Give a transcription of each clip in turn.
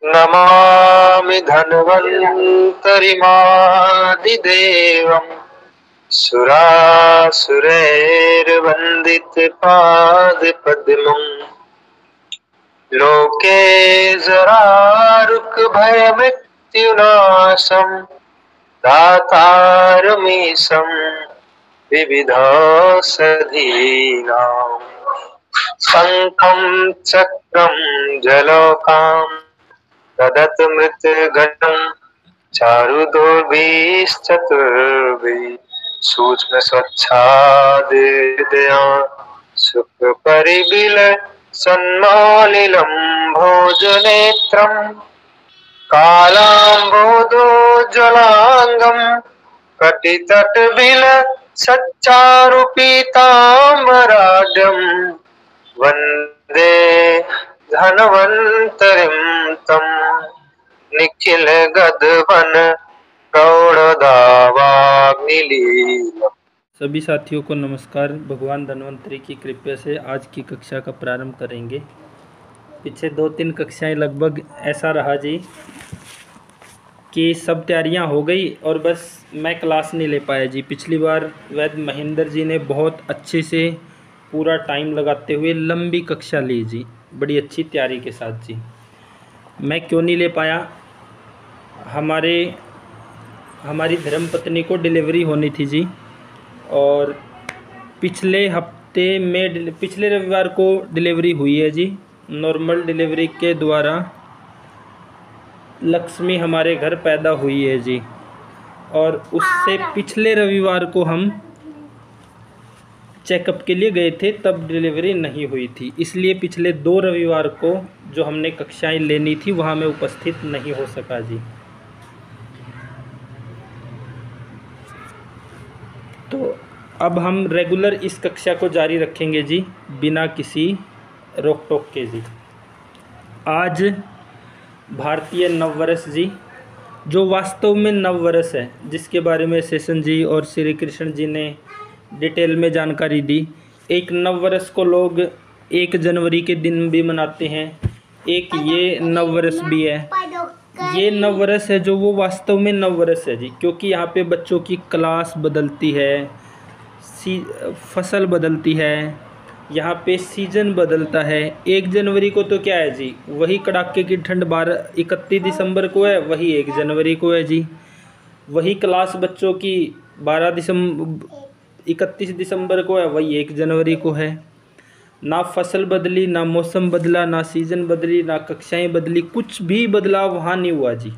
नमामि धन्वन्तरिमादिदेवम् सुरासुरैर्वन्दितपादपद्मम् लोके जरारुकभयमृत्युनाशम् दातारमीशं विविधौषधीनाम् शङ्खं चक्रं जलौकाम् ददत् मृत्युघटं चारुदोर्भिश्चतुर्भिः सूक्ष्मस्वच्छादिदया सुखपरिबिलसन्मालिलं भोजनेत्रम् कालाम्बोदोज्ज्वलाङ्गम् कटितटविलसच्चारुपीताम्बराढ्यम् वन्दे धन्वन्तरिं तं निखिलगदभन प्रौढ़दावाग्निलीलम्। सभी साथियों को नमस्कार। भगवान धन्वंतरि की कृपा से आज की कक्षा का प्रारंभ करेंगे। पीछे 2-3 कक्षाएं लगभग ऐसा रहा जी कि सब तैयारियां हो गई और बस मैं क्लास नहीं ले पाया जी। पिछली बार वैद्य महेंद्र जी ने बहुत अच्छे से पूरा टाइम लगाते हुए लंबी कक्षा ली जी, बड़ी अच्छी तैयारी के साथ जी। मैं क्यों नहीं ले पाया? हमारी धर्मपत्नी को डिलीवरी होनी थी जी, और पिछले रविवार को डिलीवरी हुई है जी। नॉर्मल डिलीवरी के द्वारा लक्ष्मी हमारे घर पैदा हुई है जी, और उससे पिछले रविवार को हम चेकअप के लिए गए थे, तब डिलीवरी नहीं हुई थी। इसलिए पिछले 2 रविवार को जो हमने कक्षाएं लेनी थी वहाँ मैं उपस्थित नहीं हो सका जी। तो अब हम रेगुलर इस कक्षा को जारी रखेंगे जी, बिना किसी रोक टोक के जी। आज भारतीय नववर्ष जी, जो वास्तव में नववर्ष है, जिसके बारे में शेषन जी और श्री कृष्ण जी ने डिटेल में जानकारी दी। एक नववर्ष को लोग 1 जनवरी के दिन भी मनाते हैं, एक ये नववर्ष भी है। ये नववर्ष है जो वो वास्तव में नववर्ष है जी, क्योंकि यहाँ पे बच्चों की क्लास बदलती है, फसल बदलती है, यहाँ पे सीजन बदलता है। 1 जनवरी को तो क्या है जी, वही कड़ाके की ठंड 31 दिसंबर को है, वही 1 जनवरी को है जी। वही क्लास बच्चों की 31 दिसंबर को है, वही 1 जनवरी को है। ना फसल बदली, ना मौसम बदला, ना सीजन बदली, ना कक्षाएं बदली, कुछ भी बदलाव वहाँ नहीं हुआ जी।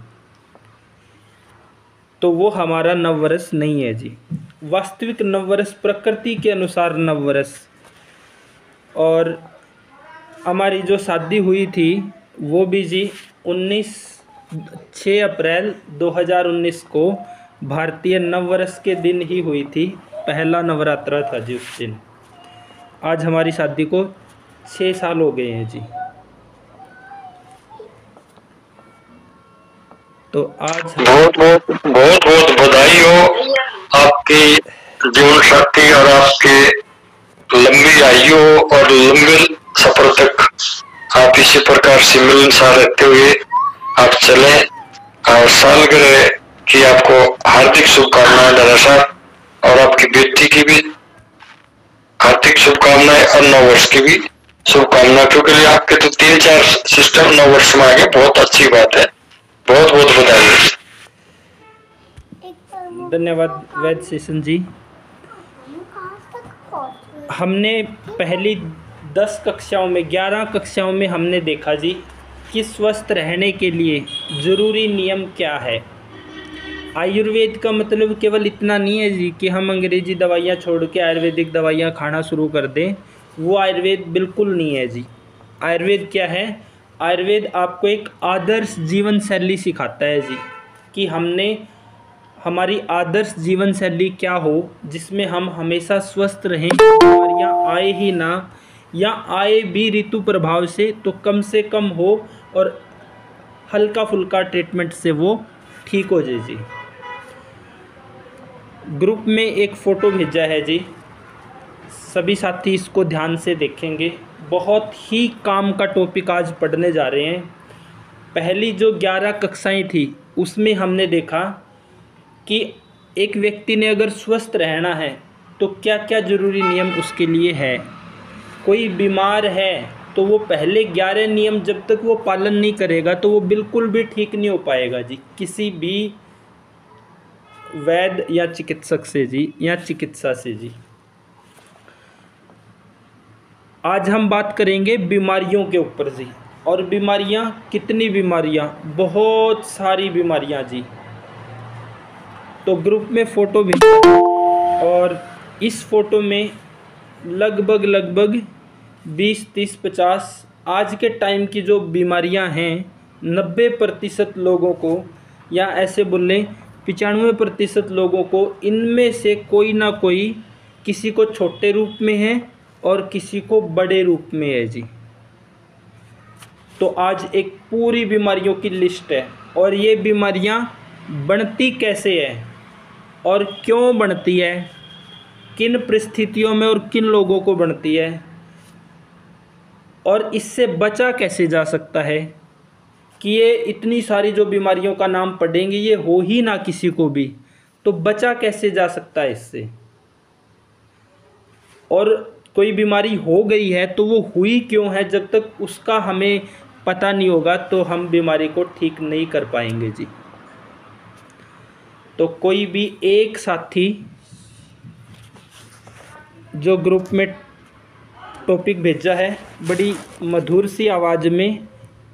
तो वो हमारा नववर्ष नहीं है जी। वास्तविक नववर्ष प्रकृति के अनुसार नववर्ष। और हमारी जो शादी हुई थी वो भी जी 6 अप्रैल 2019 को भारतीय नववर्ष के दिन ही हुई थी। पहला नवरात्रा था जी उस दिन। आज हमारी शादी को 6 साल हो गए हैं जी। तो आज बहुत बहुत बधाई हो आपकी जीवन शक्ति और आपके लंबी आयु और लंबे सफर तक आप इसी प्रकार से मिलनसार रहते हुए आप चलें। और सालगिरह की आपको हार्दिक शुभकामनाएं दादा साहब, और आपकी बेटी की भी हार्दिक शुभकामनाएं और नववर्ष की भी शुभकामनाएं, क्योंकि आपके तो 3-4 सिस्टम नववर्ष में आ गए। बहुत अच्छी बात है, बहुत बहुत बधाई। धन्यवाद वैद्य शेषन जी। हमने पहली 10 कक्षाओं में 11 कक्षाओं में हमने देखा जी कि स्वस्थ रहने के लिए ज़रूरी नियम क्या है। आयुर्वेद का मतलब केवल इतना नहीं है जी कि हम अंग्रेजी दवाइयाँ छोड़ के आयुर्वेदिक दवाइयाँ खाना शुरू कर दें। वो आयुर्वेद बिल्कुल नहीं है जी। आयुर्वेद क्या है? आयुर्वेद आपको एक आदर्श जीवन शैली सिखाता है जी, कि हमारी आदर्श जीवन शैली क्या हो, जिसमें हम हमेशा स्वस्थ रहें, बीमारियाँ आए ही ना, या आए भी ऋतु प्रभाव से तो कम से कम हो, और हल्का फुल्का ट्रीटमेंट से वो ठीक हो जाए जी। ग्रुप में एक फ़ोटो भेजा है जी, सभी साथी इसको ध्यान से देखेंगे। बहुत ही काम का टॉपिक आज पढ़ने जा रहे हैं। पहली जो 11 कक्षाएं थी उसमें हमने देखा कि एक व्यक्ति ने अगर स्वस्थ रहना है तो क्या क्या ज़रूरी नियम उसके लिए है। कोई बीमार है तो वो पहले 11 नियम जब तक वो पालन नहीं करेगा तो वो बिल्कुल भी ठीक नहीं हो पाएगा जी, किसी भी वैद्य या चिकित्सक से जी, या चिकित्सा से जी। आज हम बात करेंगे बीमारियों के ऊपर जी। और बीमारियां, कितनी बीमारियां, बहुत सारी बीमारियां जी। तो ग्रुप में फ़ोटो भेजा और इस फ़ोटो में लगभग 20, 30, 50 आज के टाइम की जो बीमारियां हैं 90% लोगों को, या ऐसे बोलें 95% लोगों को इनमें से कोई ना कोई, किसी को छोटे रूप में है और किसी को बड़े रूप में है जी। तो आज एक पूरी बीमारियों की लिस्ट है और ये बीमारियां बनती कैसे है और क्यों बनती है, किन परिस्थितियों में और किन लोगों को बनती है, और इससे बचा कैसे जा सकता है कि ये इतनी सारी जो बीमारियों का नाम पढ़ेंगे ये हो ही ना किसी को भी, तो बचा कैसे जा सकता है इससे। और कोई बीमारी हो गई है तो वो हुई क्यों है, जब तक उसका हमें पता नहीं होगा तो हम बीमारी को ठीक नहीं कर पाएंगे जी। तो कोई भी एक साथी जो ग्रुप में टॉपिक भेजा है, बड़ी मधुर सी आवाज़ में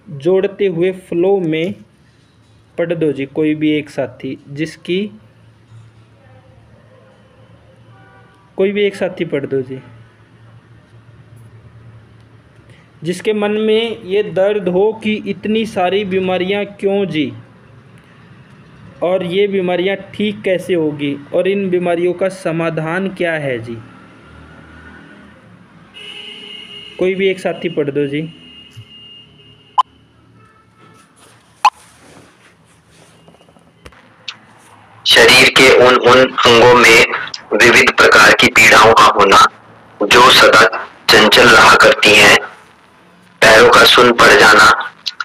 जोड़ते हुए फ्लो में पढ़ दो जी। कोई भी एक साथी कोई भी एक साथी पढ़ दो जी, जिसके मन में ये दर्द हो कि इतनी सारी बीमारियां क्यों जी, और ये बीमारियां ठीक कैसे होगी, और इन बीमारियों का समाधान क्या है जी। कोई भी एक साथी पढ़ दो जी। शरीर के उन अंगों में विविध प्रकार की पीड़ाओं का होना जो सदा चंचल रहा करती हैं, पैरों का सुन्न पड़ जाना,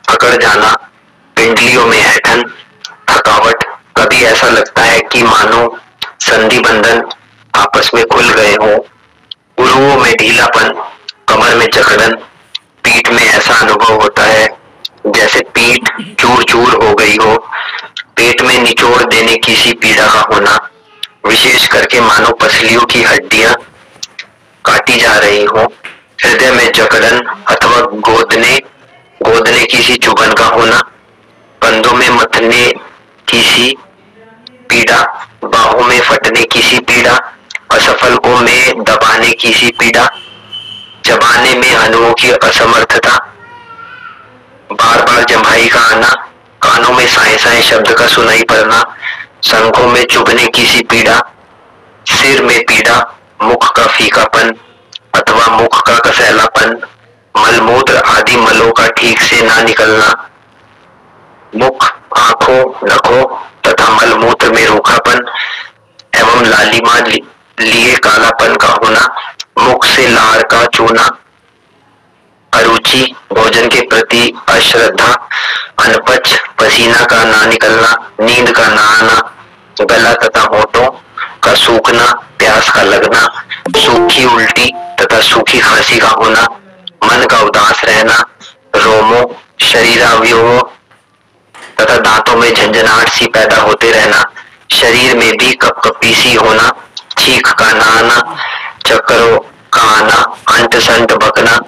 अकड़ जाना, पिंडलियों में ऐंठन, थकावट, कभी ऐसा लगता है कि मानो संधि बंधन आपस में खुल गए हों, उरुओं में ढीलापन, कमर में जकड़न, पीठ में ऐसा अनुभव होता है जैसे पीठ चूर चूर हो गई हो, पेट में निचोड़ देने की सी पीड़ा का होना, विशेष करके मानो पसलियों की हड्डियां काटी जा रही हो, हृदय में जकड़न अथवा गोदने की सी चुभन का होना, कंधों में मथने की सी पीड़ा, बाहों में फटने की सी पीड़ा, असफलकों में दबाने की सी पीड़ा, चबाने में अणुओं की असमर्थता, बार बार जम्हाई का आना, कानों में साए साए शब्द का सुनाई पड़ना, शंखों में चुभने की सी पीड़ा, सिर में पीड़ा, मुख का फीकापन अथवा मुख का कसैलापन, मलमूत्र आदि मलों का ठीक से ना निकलना, मुख, आंखों, नखों तथा मलमूत्र में रूखापन एवं लालिमा लिए कालापन का होना, मुख से लार का चूना, अरुचि, भोजन के प्रति अश्रद्धा, अनपच, पसीना का ना निकलना, नींद का ना आना, गला तथा होठों का सूखना, प्यास का लगना, सूखी उल्टी तथा सूखी खांसी का होना, मन का उदास रहना, रोमों, शरीरावयवों तथा दांतों में झंझनाहट सी पैदा होते रहना, शरीर में भी कपकपी सी होना, छींक का ना आना, चक्करों का आना, अंट संट बकना,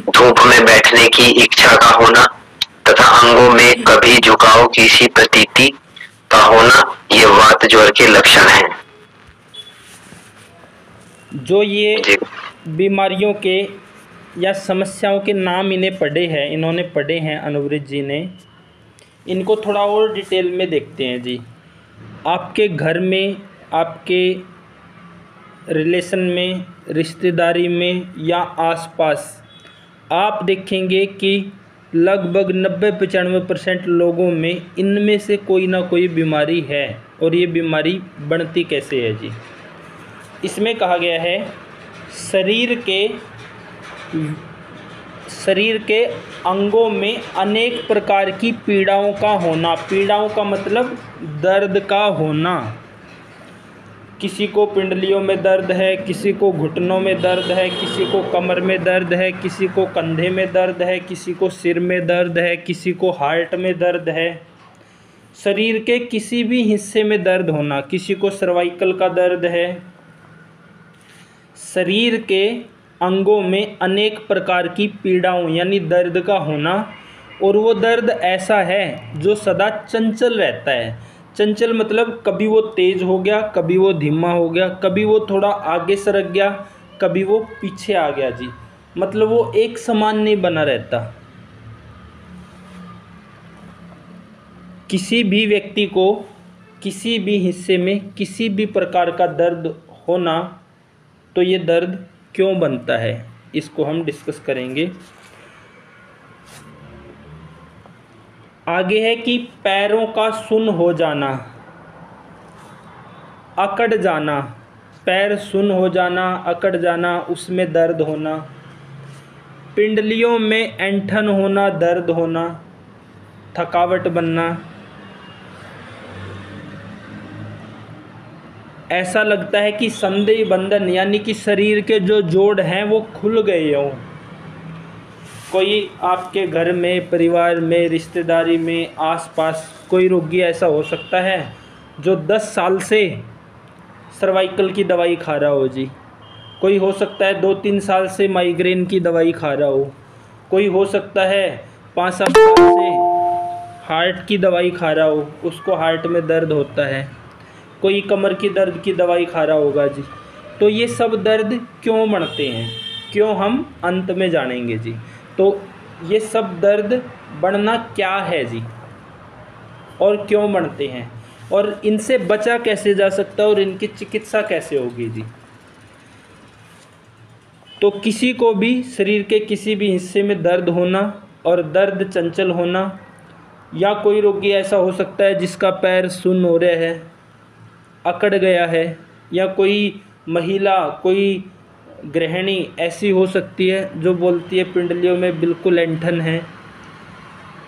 धूप में बैठने की इच्छा का होना तथा अंगों में कभी झुकाव की सी प्रतीति का होना, ये वात ज्वर के लक्षण हैं। जो ये बीमारियों के या समस्याओं के नाम इन्होंने पढ़े हैं अनुवृत्त जी ने, इनको थोड़ा और डिटेल में देखते हैं जी। आपके घर में, आपके रिलेशन में, रिश्तेदारी में या आसपास आप देखेंगे कि लगभग 90-95% लोगों में इनमें से कोई ना कोई बीमारी है। और ये बीमारी बनती कैसे है जी। शरीर के अंगों में अनेक प्रकार की पीड़ाओं का होना। पीड़ाओं का मतलब दर्द का होना। किसी को पिंडलियों में दर्द है, किसी को घुटनों में दर्द है, किसी को कमर में दर्द है, किसी को कंधे में दर्द है, किसी को सिर में दर्द है, किसी को हार्ट में दर्द है। शरीर के किसी भी हिस्से में दर्द होना। किसी को सर्वाइकल का दर्द है। शरीर के अंगों में अनेक प्रकार की पीड़ाओं यानी दर्द का होना, और वो दर्द ऐसा है जो सदा चंचल रहता है। चंचल मतलब कभी वो तेज हो गया, कभी वो धीमा हो गया, कभी वो थोड़ा आगे सरक गया, कभी वो पीछे आ गया जी। मतलब वो एक समान नहीं बना रहता। किसी भी व्यक्ति को किसी भी हिस्से में किसी भी प्रकार का दर्द होना, तो ये दर्द क्यों बनता है, इसको हम डिस्कस करेंगे। आगे है कि पैरों का सुन्न हो जाना, अकड़ जाना। पैर सुन्न हो जाना, अकड़ जाना, उसमें दर्द होना। पिंडलियों में ऐंठन होना, दर्द होना, थकावट बनना। ऐसा लगता है कि संधि बंधन यानी कि शरीर के जो जोड़ हैं वो खुल गए हों। कोई आपके घर में, परिवार में, रिश्तेदारी में, आसपास कोई रोगी ऐसा हो सकता है जो 10 साल से सर्वाइकल की दवाई खा रहा हो जी। कोई हो सकता है 2-3 साल से माइग्रेन की दवाई खा रहा हो। कोई हो सकता है 5-7 साल से हार्ट की दवाई खा रहा हो, उसको हार्ट में दर्द होता है। कोई कमर की दर्द की दवाई खा रहा होगा जी। तो ये सब दर्द क्यों बढ़ते हैं, क्यों, हम अंत में जानेंगे जी। तो ये सब दर्द बढ़ना क्या है जी, और क्यों बढ़ते हैं, और इनसे बचा कैसे जा सकता है, और इनकी चिकित्सा कैसे होगी जी। तो किसी को भी शरीर के किसी भी हिस्से में दर्द होना और दर्द चंचल होना, या कोई रोगी ऐसा हो सकता है जिसका पैर सुन्न हो रहा है, अकड़ गया है, या कोई महिला, कोई गृहिणी ऐसी हो सकती है जो बोलती है पिंडलियों में बिल्कुल ऐंठन है,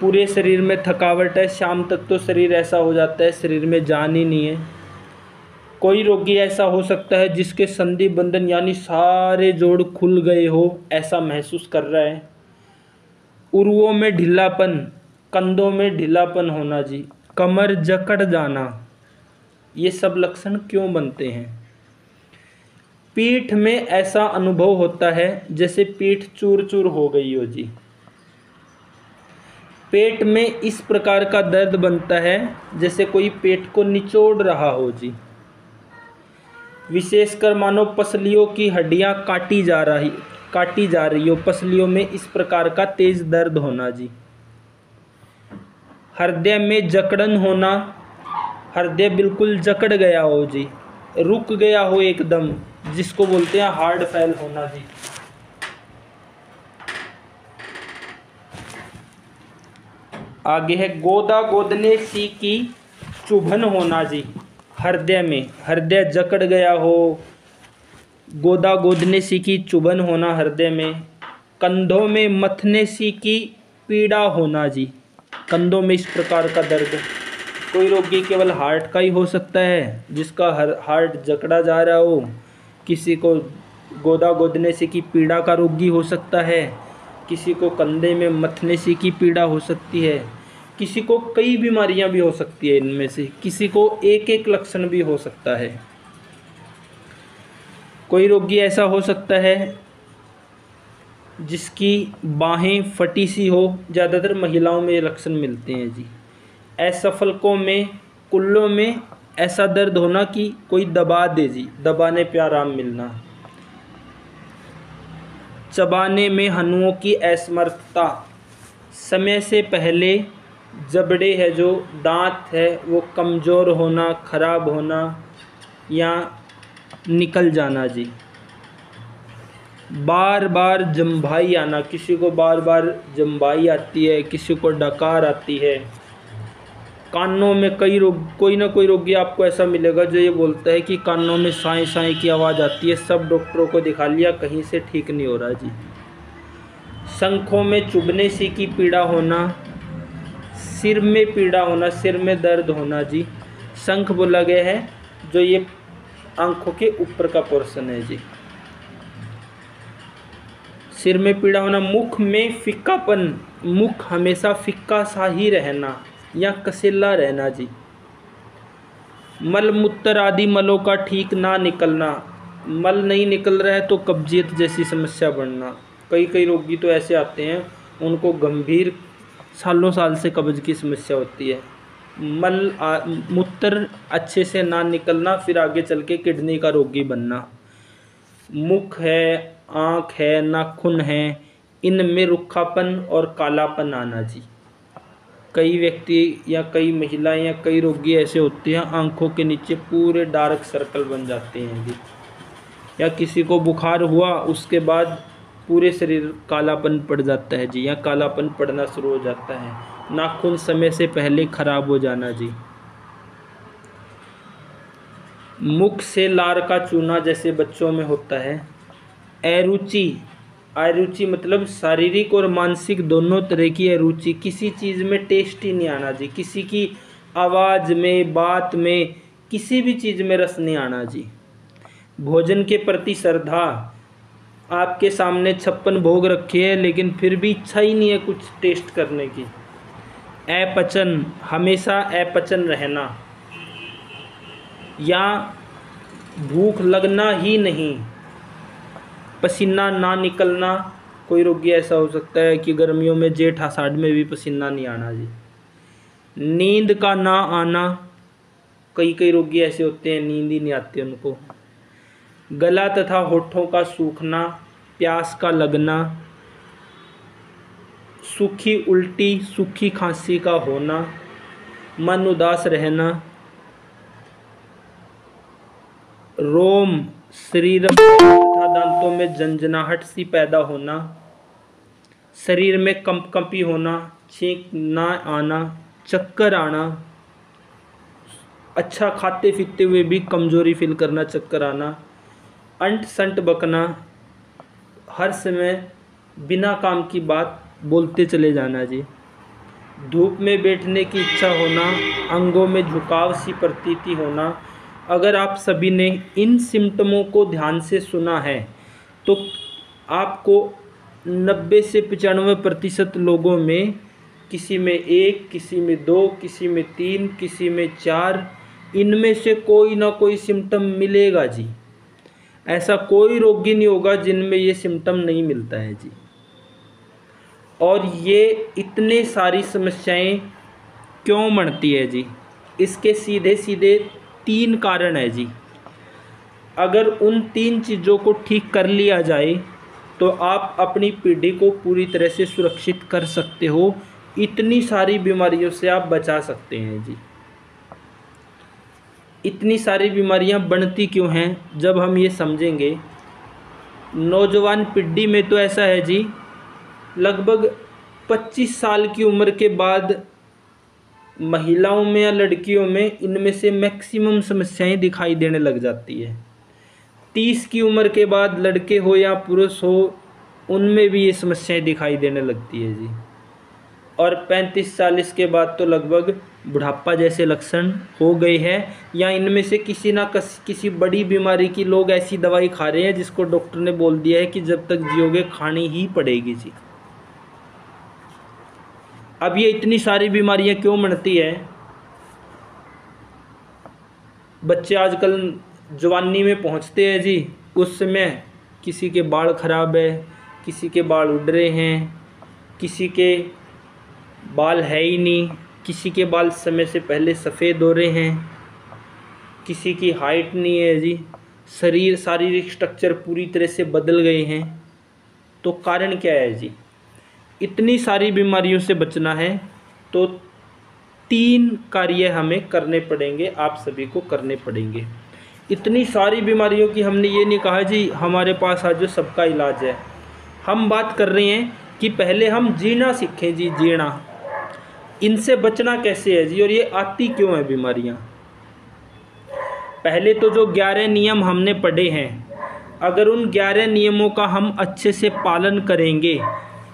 पूरे शरीर में थकावट है, शाम तक तो शरीर ऐसा हो जाता है शरीर में जान ही नहीं है। कोई रोगी ऐसा हो सकता है जिसके संधि बंधन यानी सारे जोड़ खुल गए हो, ऐसा महसूस कर रहा है। उरुओं में ढीलापन, कंधों में ढीलापन होना जी, कमर जकड़ जाना, ये सब लक्षण क्यों बनते हैं। पीठ में ऐसा अनुभव होता है जैसे पीठ चूर चूर हो गई हो जी। पेट में इस प्रकार का दर्द बनता है जैसे कोई पेट को निचोड़ रहा हो जी। विशेषकर मानो पसलियों की हड्डियां काटी जा रही हो, पसलियों में इस प्रकार का तेज दर्द होना जी। हृदय में जकड़न होना, हृदय बिल्कुल जकड़ गया हो जी, रुक गया हो एकदम, जिसको बोलते हैं हार्ट फेल होना जी। आगे है गोदा गोदने सी की चुभन होना जी। हृदय में, हृदय जकड़ गया हो, गोदा गोदने सी की चुभन होना हृदय में। कंधों में मथने सी की पीड़ा होना जी, कंधों में इस प्रकार का दर्द। कोई रोगी केवल हार्ट का ही हो सकता है जिसका हार्ट जकड़ा जा रहा हो, किसी को गोदा गोदने से की पीड़ा का रोगी हो सकता है, किसी को कंधे में मथने से की पीड़ा हो सकती है, किसी को कई बीमारियां भी हो सकती है, इनमें से किसी को एक एक लक्षण भी हो सकता है। कोई रोगी ऐसा हो सकता है जिसकी बाहें फटी सी हो, ज़्यादातर महिलाओं में ये लक्षण मिलते हैं जी। असफलकों में, कुल्लों में ऐसा दर्द होना कि कोई दबा दे जी, दबाने पे आराम मिलना। चबाने में हनुओं की असमर्थता, समय से पहले जबड़े है जो दांत है वो कमज़ोर होना, खराब होना या निकल जाना जी। बार बार जम्भाई आना, किसी को बार बार जम्भाई आती है, किसी को डकार आती है। कानों में कोई ना कोई रोगी आपको ऐसा मिलेगा जो ये बोलता है कि कानों में साई साई की आवाज़ आती है, सब डॉक्टरों को दिखा लिया, कहीं से ठीक नहीं हो रहा जी। शंखों में चुभने सी की पीड़ा होना, सिर में पीड़ा होना, सिर में दर्द होना जी। शंख बोला गया है जो ये आंखों के ऊपर का पोर्शन है जी। सिर में पीड़ा होना, मुख में फिक्कापन, मुख हमेशा फिक्का सा ही रहना या कसेला रहना जी। मल मूत्र आदि मलों का ठीक ना निकलना, मल नहीं निकल रहा है तो कब्जियत जैसी समस्या बढ़ना। कई रोगी तो ऐसे आते हैं उनको गंभीर सालों साल से कब्ज की समस्या होती है। मूत्र अच्छे से ना निकलना, फिर आगे चल के किडनी का रोगी बनना। मुख है, आँख है, नाखून है, इनमें रुखापन और कालापन आना जी। कई व्यक्ति या कई महिलाएं या कई रोगी ऐसे होते हैं आँखों के नीचे पूरे डार्क सर्कल बन जाते हैं जी। या किसी को बुखार हुआ उसके बाद पूरे शरीर कालापन पड़ जाता है जी, या कालापन पड़ना शुरू हो जाता है। नाखून समय से पहले खराब हो जाना जी। मुख से लार का चूना जैसे बच्चों में होता है। अरुचि, अरुचि मतलब शारीरिक और मानसिक दोनों तरह की अरुचि, किसी चीज़ में टेस्ट ही नहीं आना जी, किसी की आवाज़ में, बात में, किसी भी चीज़ में रस नहीं आना जी। भोजन के प्रति श्रद्धा, आपके सामने 56 भोग रखे हैं लेकिन फिर भी इच्छा ही नहीं है कुछ टेस्ट करने की। अपचन, हमेशा अपचन रहना या भूख लगना ही नहीं, पसीना ना निकलना। कोई रोगी ऐसा हो सकता है कि गर्मियों में जेठ आषाढ़ में भी पसीना नहीं आना जी। नींद का ना आना, कई रोगी ऐसे होते हैं नींद ही नहीं आती उनको। गला तथा होठों का सूखना, प्यास का लगना, सूखी उल्टी, सूखी खांसी का होना, मन उदास रहना, रोम शरीर तथा दांतों में झंझनाहट सी पैदा होना, शरीर में कंपकंपी होना, छींक ना आना, चक्कर आना, अच्छा खाते पीते हुए भी कमजोरी फील करना, चक्कर आना, अंट संट बकना, हर समय बिना काम की बात बोलते चले जाना जी। धूप में बैठने की इच्छा होना, अंगों में झुकाव सी प्रतीति होना। अगर आप सभी ने इन सिम्टमों को ध्यान से सुना है तो आपको 90 से 95% लोगों में, किसी में 1, किसी में 2, किसी में 3, किसी में 4, इनमें से कोई ना कोई सिम्टम मिलेगा जी। ऐसा कोई रोगी नहीं होगा जिनमें ये सिम्टम नहीं मिलता है जी। और ये इतने सारी समस्याएं क्यों बढ़ती है जी? इसके सीधे सीधे 3 कारण है जी। अगर उन 3 चीज़ों को ठीक कर लिया जाए तो आप अपनी पीढ़ी को पूरी तरह से सुरक्षित कर सकते हो। इतनी सारी बीमारियों से आप बचा सकते हैं जी। इतनी सारी बीमारियां बढ़ती क्यों हैं जब हम ये समझेंगे। नौजवान पीढ़ी में तो ऐसा है जी, लगभग 25 साल की उम्र के बाद महिलाओं में या लड़कियों में इनमें से मैक्सिमम समस्याएं दिखाई देने लग जाती है। 30 की उम्र के बाद लड़के हो या पुरुष हो, उनमें भी ये समस्याएं दिखाई देने लगती है जी। और 35-40 के बाद तो लगभग बुढ़ापा जैसे लक्षण हो गए हैं, या इनमें से किसी ना किसी बड़ी बीमारी की लोग ऐसी दवाई खा रहे हैं जिसको डॉक्टर ने बोल दिया है कि जब तक जियोगे खानी ही पड़ेगी जी। अब ये इतनी सारी बीमारियां क्यों बढ़ती है? बच्चे आजकल जवानी में पहुंचते हैं जी, उस समय किसी के बाल खराब है, किसी के बाल उड़ रहे हैं, किसी के बाल है ही नहीं, किसी के बाल समय से पहले सफ़ेद हो रहे हैं, किसी की हाइट नहीं है जी, शारीरिक स्ट्रक्चर पूरी तरह से बदल गए हैं। तो कारण क्या है जी? इतनी सारी बीमारियों से बचना है तो 3 कार्य हमें करने पड़ेंगे, आप सभी को करने पड़ेंगे। इतनी सारी बीमारियों की हमने ये नहीं कहा जी हमारे पास आज जो सबका इलाज है। हम बात कर रहे हैं कि पहले हम जीना सीखें जी, जीना। इनसे बचना कैसे है जी, और ये आती क्यों है बीमारियां? पहले तो जो 11 नियम हमने पढ़े हैं, अगर उन 11 नियमों का हम अच्छे से पालन करेंगे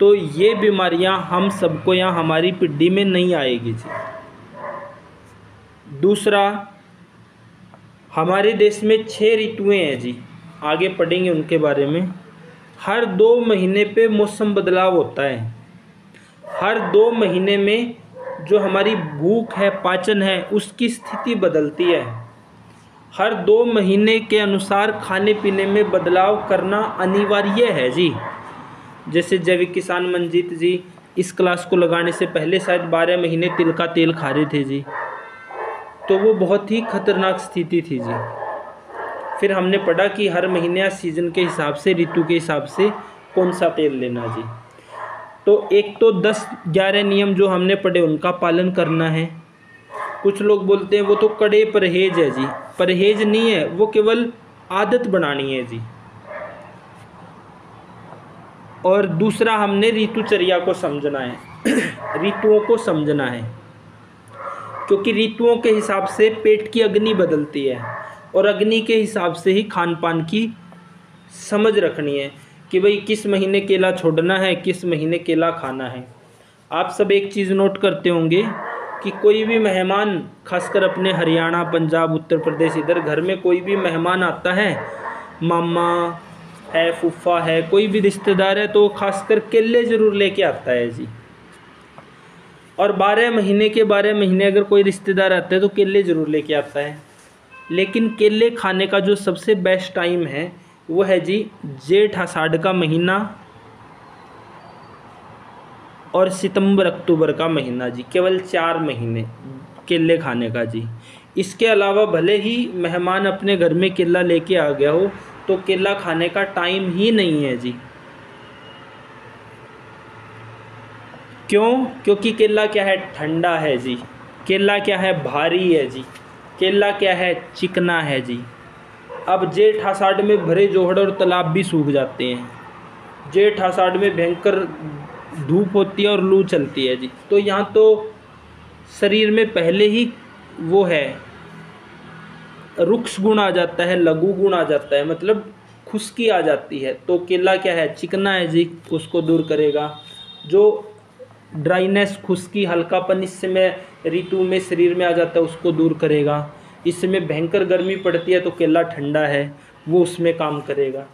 तो ये बीमारियां हम सबको या हमारी पीढ़ी में नहीं आएगी जी। दूसरा, हमारे देश में 6 ऋतुएं हैं जी, आगे पढ़ेंगे उनके बारे में। हर 2 महीने पे मौसम बदलाव होता है। हर 2 महीने में जो हमारी भूख है, पाचन है, उसकी स्थिति बदलती है। हर 2 महीने के अनुसार खाने पीने में बदलाव करना अनिवार्य है जी। जैसे जैविक किसान मंजीत जी इस क्लास को लगाने से पहले शायद 12 महीने तिल का तेल खा रहे थे जी, तो वो बहुत ही खतरनाक स्थिति थी जी। फिर हमने पढ़ा कि हर महीने या सीजन के हिसाब से, ऋतु के हिसाब से कौन सा तेल लेना जी। तो एक तो 10-11 नियम जो हमने पढ़े उनका पालन करना है। कुछ लोग बोलते हैं वो तो कड़े परहेज है जी, परहेज नहीं है, वो केवल आदत बनानी है जी। और दूसरा, हमने ऋतुचर्या को समझना है, ऋतुओं को समझना है, क्योंकि ऋतुओं के हिसाब से पेट की अग्नि बदलती है और अग्नि के हिसाब से ही खान पान की समझ रखनी है कि भाई किस महीने केला छोड़ना है, किस महीने केला खाना है। आप सब एक चीज़ नोट करते होंगे कि कोई भी मेहमान, खासकर अपने हरियाणा, पंजाब, उत्तर प्रदेश, इधर घर में कोई भी मेहमान आता है, मामा है, फूफा है, कोई भी रिश्तेदार है, तो खासकर केले ज़रूर लेके आता है जी। और 12 महीने के 12 महीने अगर कोई रिश्तेदार आता है तो केले ज़रूर लेके आता है। लेकिन केले खाने का जो सबसे बेस्ट टाइम है वो है जी जेठ आषाढ़ का महीना और सितंबर अक्टूबर का महीना जी। केवल 4 महीने केले खाने का जी। इसके अलावा भले ही मेहमान अपने घर में केला लेके आ गया हो तो केला खाने का टाइम ही नहीं है जी। क्यों? क्योंकि केला क्या है, ठंडा है जी। केला क्या है, भारी है जी। केला क्या है, चिकना है जी। अब जेठ आषाढ़ में भरे जोहड़ और तालाब भी सूख जाते हैं। जेठ आषाढ़ में भयंकर धूप होती है और लू चलती है जी। तो यहाँ तो शरीर में पहले ही वो है, रुक्ष गुण आ जाता है, लघु गुण आ जाता है, मतलब खुश्की आ जाती है। तो केला क्या है, चिकना है जी, उसको दूर करेगा। जो ड्राइनेस, खुश्की, हल्कापन इस समय ऋतु में शरीर में आ जाता है उसको दूर करेगा। इस समय भयंकर गर्मी पड़ती है तो केला ठंडा है, वो उसमें काम करेगा।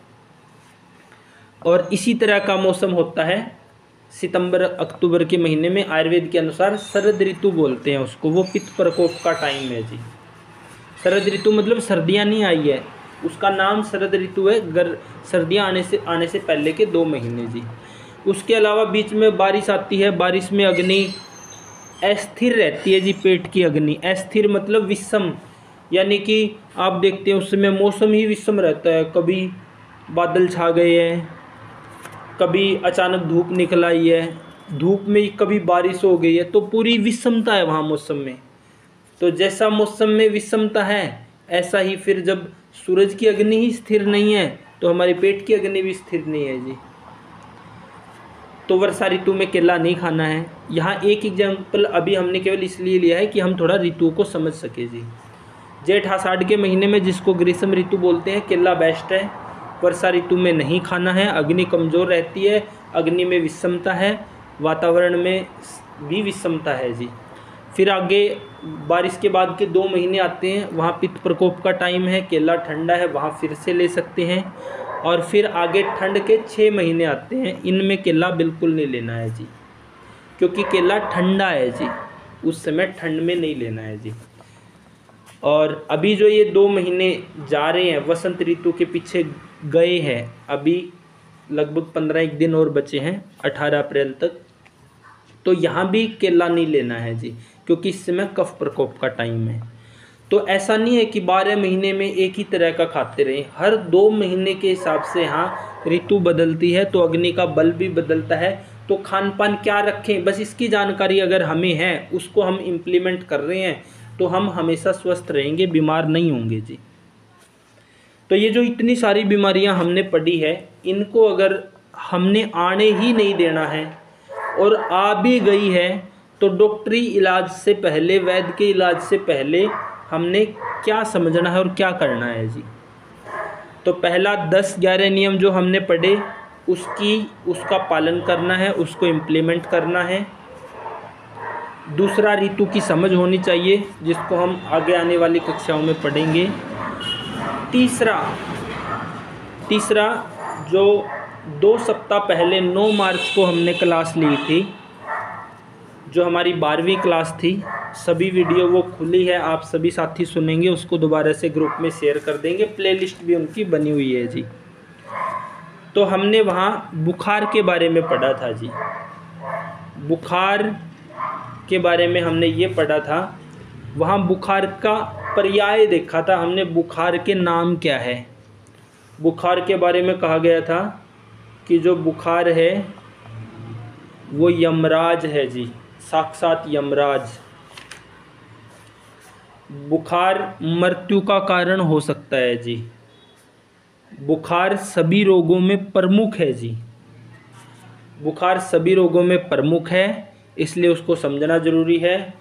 और इसी तरह का मौसम होता है सितंबर अक्टूबर के महीने में। आयुर्वेद के अनुसार शरद ऋतु बोलते हैं उसको, वो पित्त प्रकोप का टाइम है जी। शरद ऋतु मतलब सर्दियाँ नहीं आई है, उसका नाम शरद ऋतु है। सर्दियाँ आने से पहले के 2 महीने जी। उसके अलावा बीच में बारिश आती है। बारिश में अग्नि अस्थिर रहती है जी, पेट की अग्नि। अस्थिर मतलब विषम, यानी कि आप देखते हैं उस समय मौसम ही विषम रहता है। कभी बादल छा गए हैं, कभी अचानक धूप निकल आई है, धूप में कभी बारिश हो गई है, तो पूरी विषमता है वहाँ मौसम में। तो जैसा मौसम में विषमता है, ऐसा ही फिर जब सूरज की अग्नि ही स्थिर नहीं है तो हमारे पेट की अग्नि भी स्थिर नहीं है जी। तो वर्षा ऋतु में केला नहीं खाना है। यहाँ एक एग्जाम्पल अभी हमने केवल इसलिए लिया है कि हम थोड़ा ऋतुओं को समझ सके जी। जेठ आषाढ़ के महीने में, जिसको ग्रीष्म ऋतु बोलते हैं, केला बेस्ट है। वर्षा ऋतु में नहीं खाना है, अग्नि कमज़ोर रहती है, अग्नि में विषमता है, वातावरण में भी विषमता है जी। फिर आगे बारिश के बाद के 2 महीने आते हैं, वहाँ पित्त प्रकोप का टाइम है, केला ठंडा है, वहाँ फिर से ले सकते हैं। और फिर आगे ठंड के 6 महीने आते हैं, इनमें केला बिल्कुल नहीं लेना है जी, क्योंकि केला ठंडा है जी, उस समय ठंड में नहीं लेना है जी। और अभी जो ये 2 महीने जा रहे हैं, वसंत ऋतु के पीछे गए हैं, अभी लगभग 15 दिन और बचे हैं 18 अप्रैल तक, तो यहाँ भी केला नहीं लेना है जी, क्योंकि इस समय कफ प्रकोप का टाइम है। तो ऐसा नहीं है कि 12 महीने में एक ही तरह का खाते रहें। हर 2 महीने के हिसाब से यहाँ ऋतु बदलती है, तो अग्नि का बल भी बदलता है। तो खान पान क्या रखें, बस इसकी जानकारी अगर हमें है, उसको हम इम्प्लीमेंट कर रहे हैं, तो हम हमेशा स्वस्थ रहेंगे, बीमार नहीं होंगे जी। तो ये जो इतनी सारी बीमारियां हमने पढ़ी है, इनको अगर हमने आने ही नहीं देना है और आ भी गई है, तो डॉक्टरी इलाज से पहले, वैद्य के इलाज से पहले हमने क्या समझना है और क्या करना है जी। तो पहला 10-11 नियम जो हमने पढ़े, उसका पालन करना है, उसको इम्प्लीमेंट करना है। दूसरा, ऋतु की समझ होनी चाहिए, जिसको हम आगे आने वाली कक्षाओं में पढ़ेंगे। तीसरा जो 2 सप्ताह पहले 9 मार्च को हमने क्लास ली थी, जो हमारी 12वीं क्लास थी, सभी वीडियो वो खुली है, आप सभी साथी सुनेंगे, उसको दोबारा से ग्रुप में शेयर कर देंगे, प्लेलिस्ट भी उनकी बनी हुई है जी। तो हमने वहाँ बुखार के बारे में पढ़ा था जी। बुखार के बारे में हमने ये पढ़ा था, वहाँ बुखार का पर्याय देखा था हमने, बुखार के नाम क्या है। बुखार के बारे में कहा गया था कि जो बुखार है वो यमराज है जी, साक्षात यमराज। बुखार मृत्यु का कारण हो सकता है जी। बुखार सभी रोगों में प्रमुख है जी। बुखार सभी रोगों में प्रमुख है, इसलिए उसको समझना ज़रूरी है।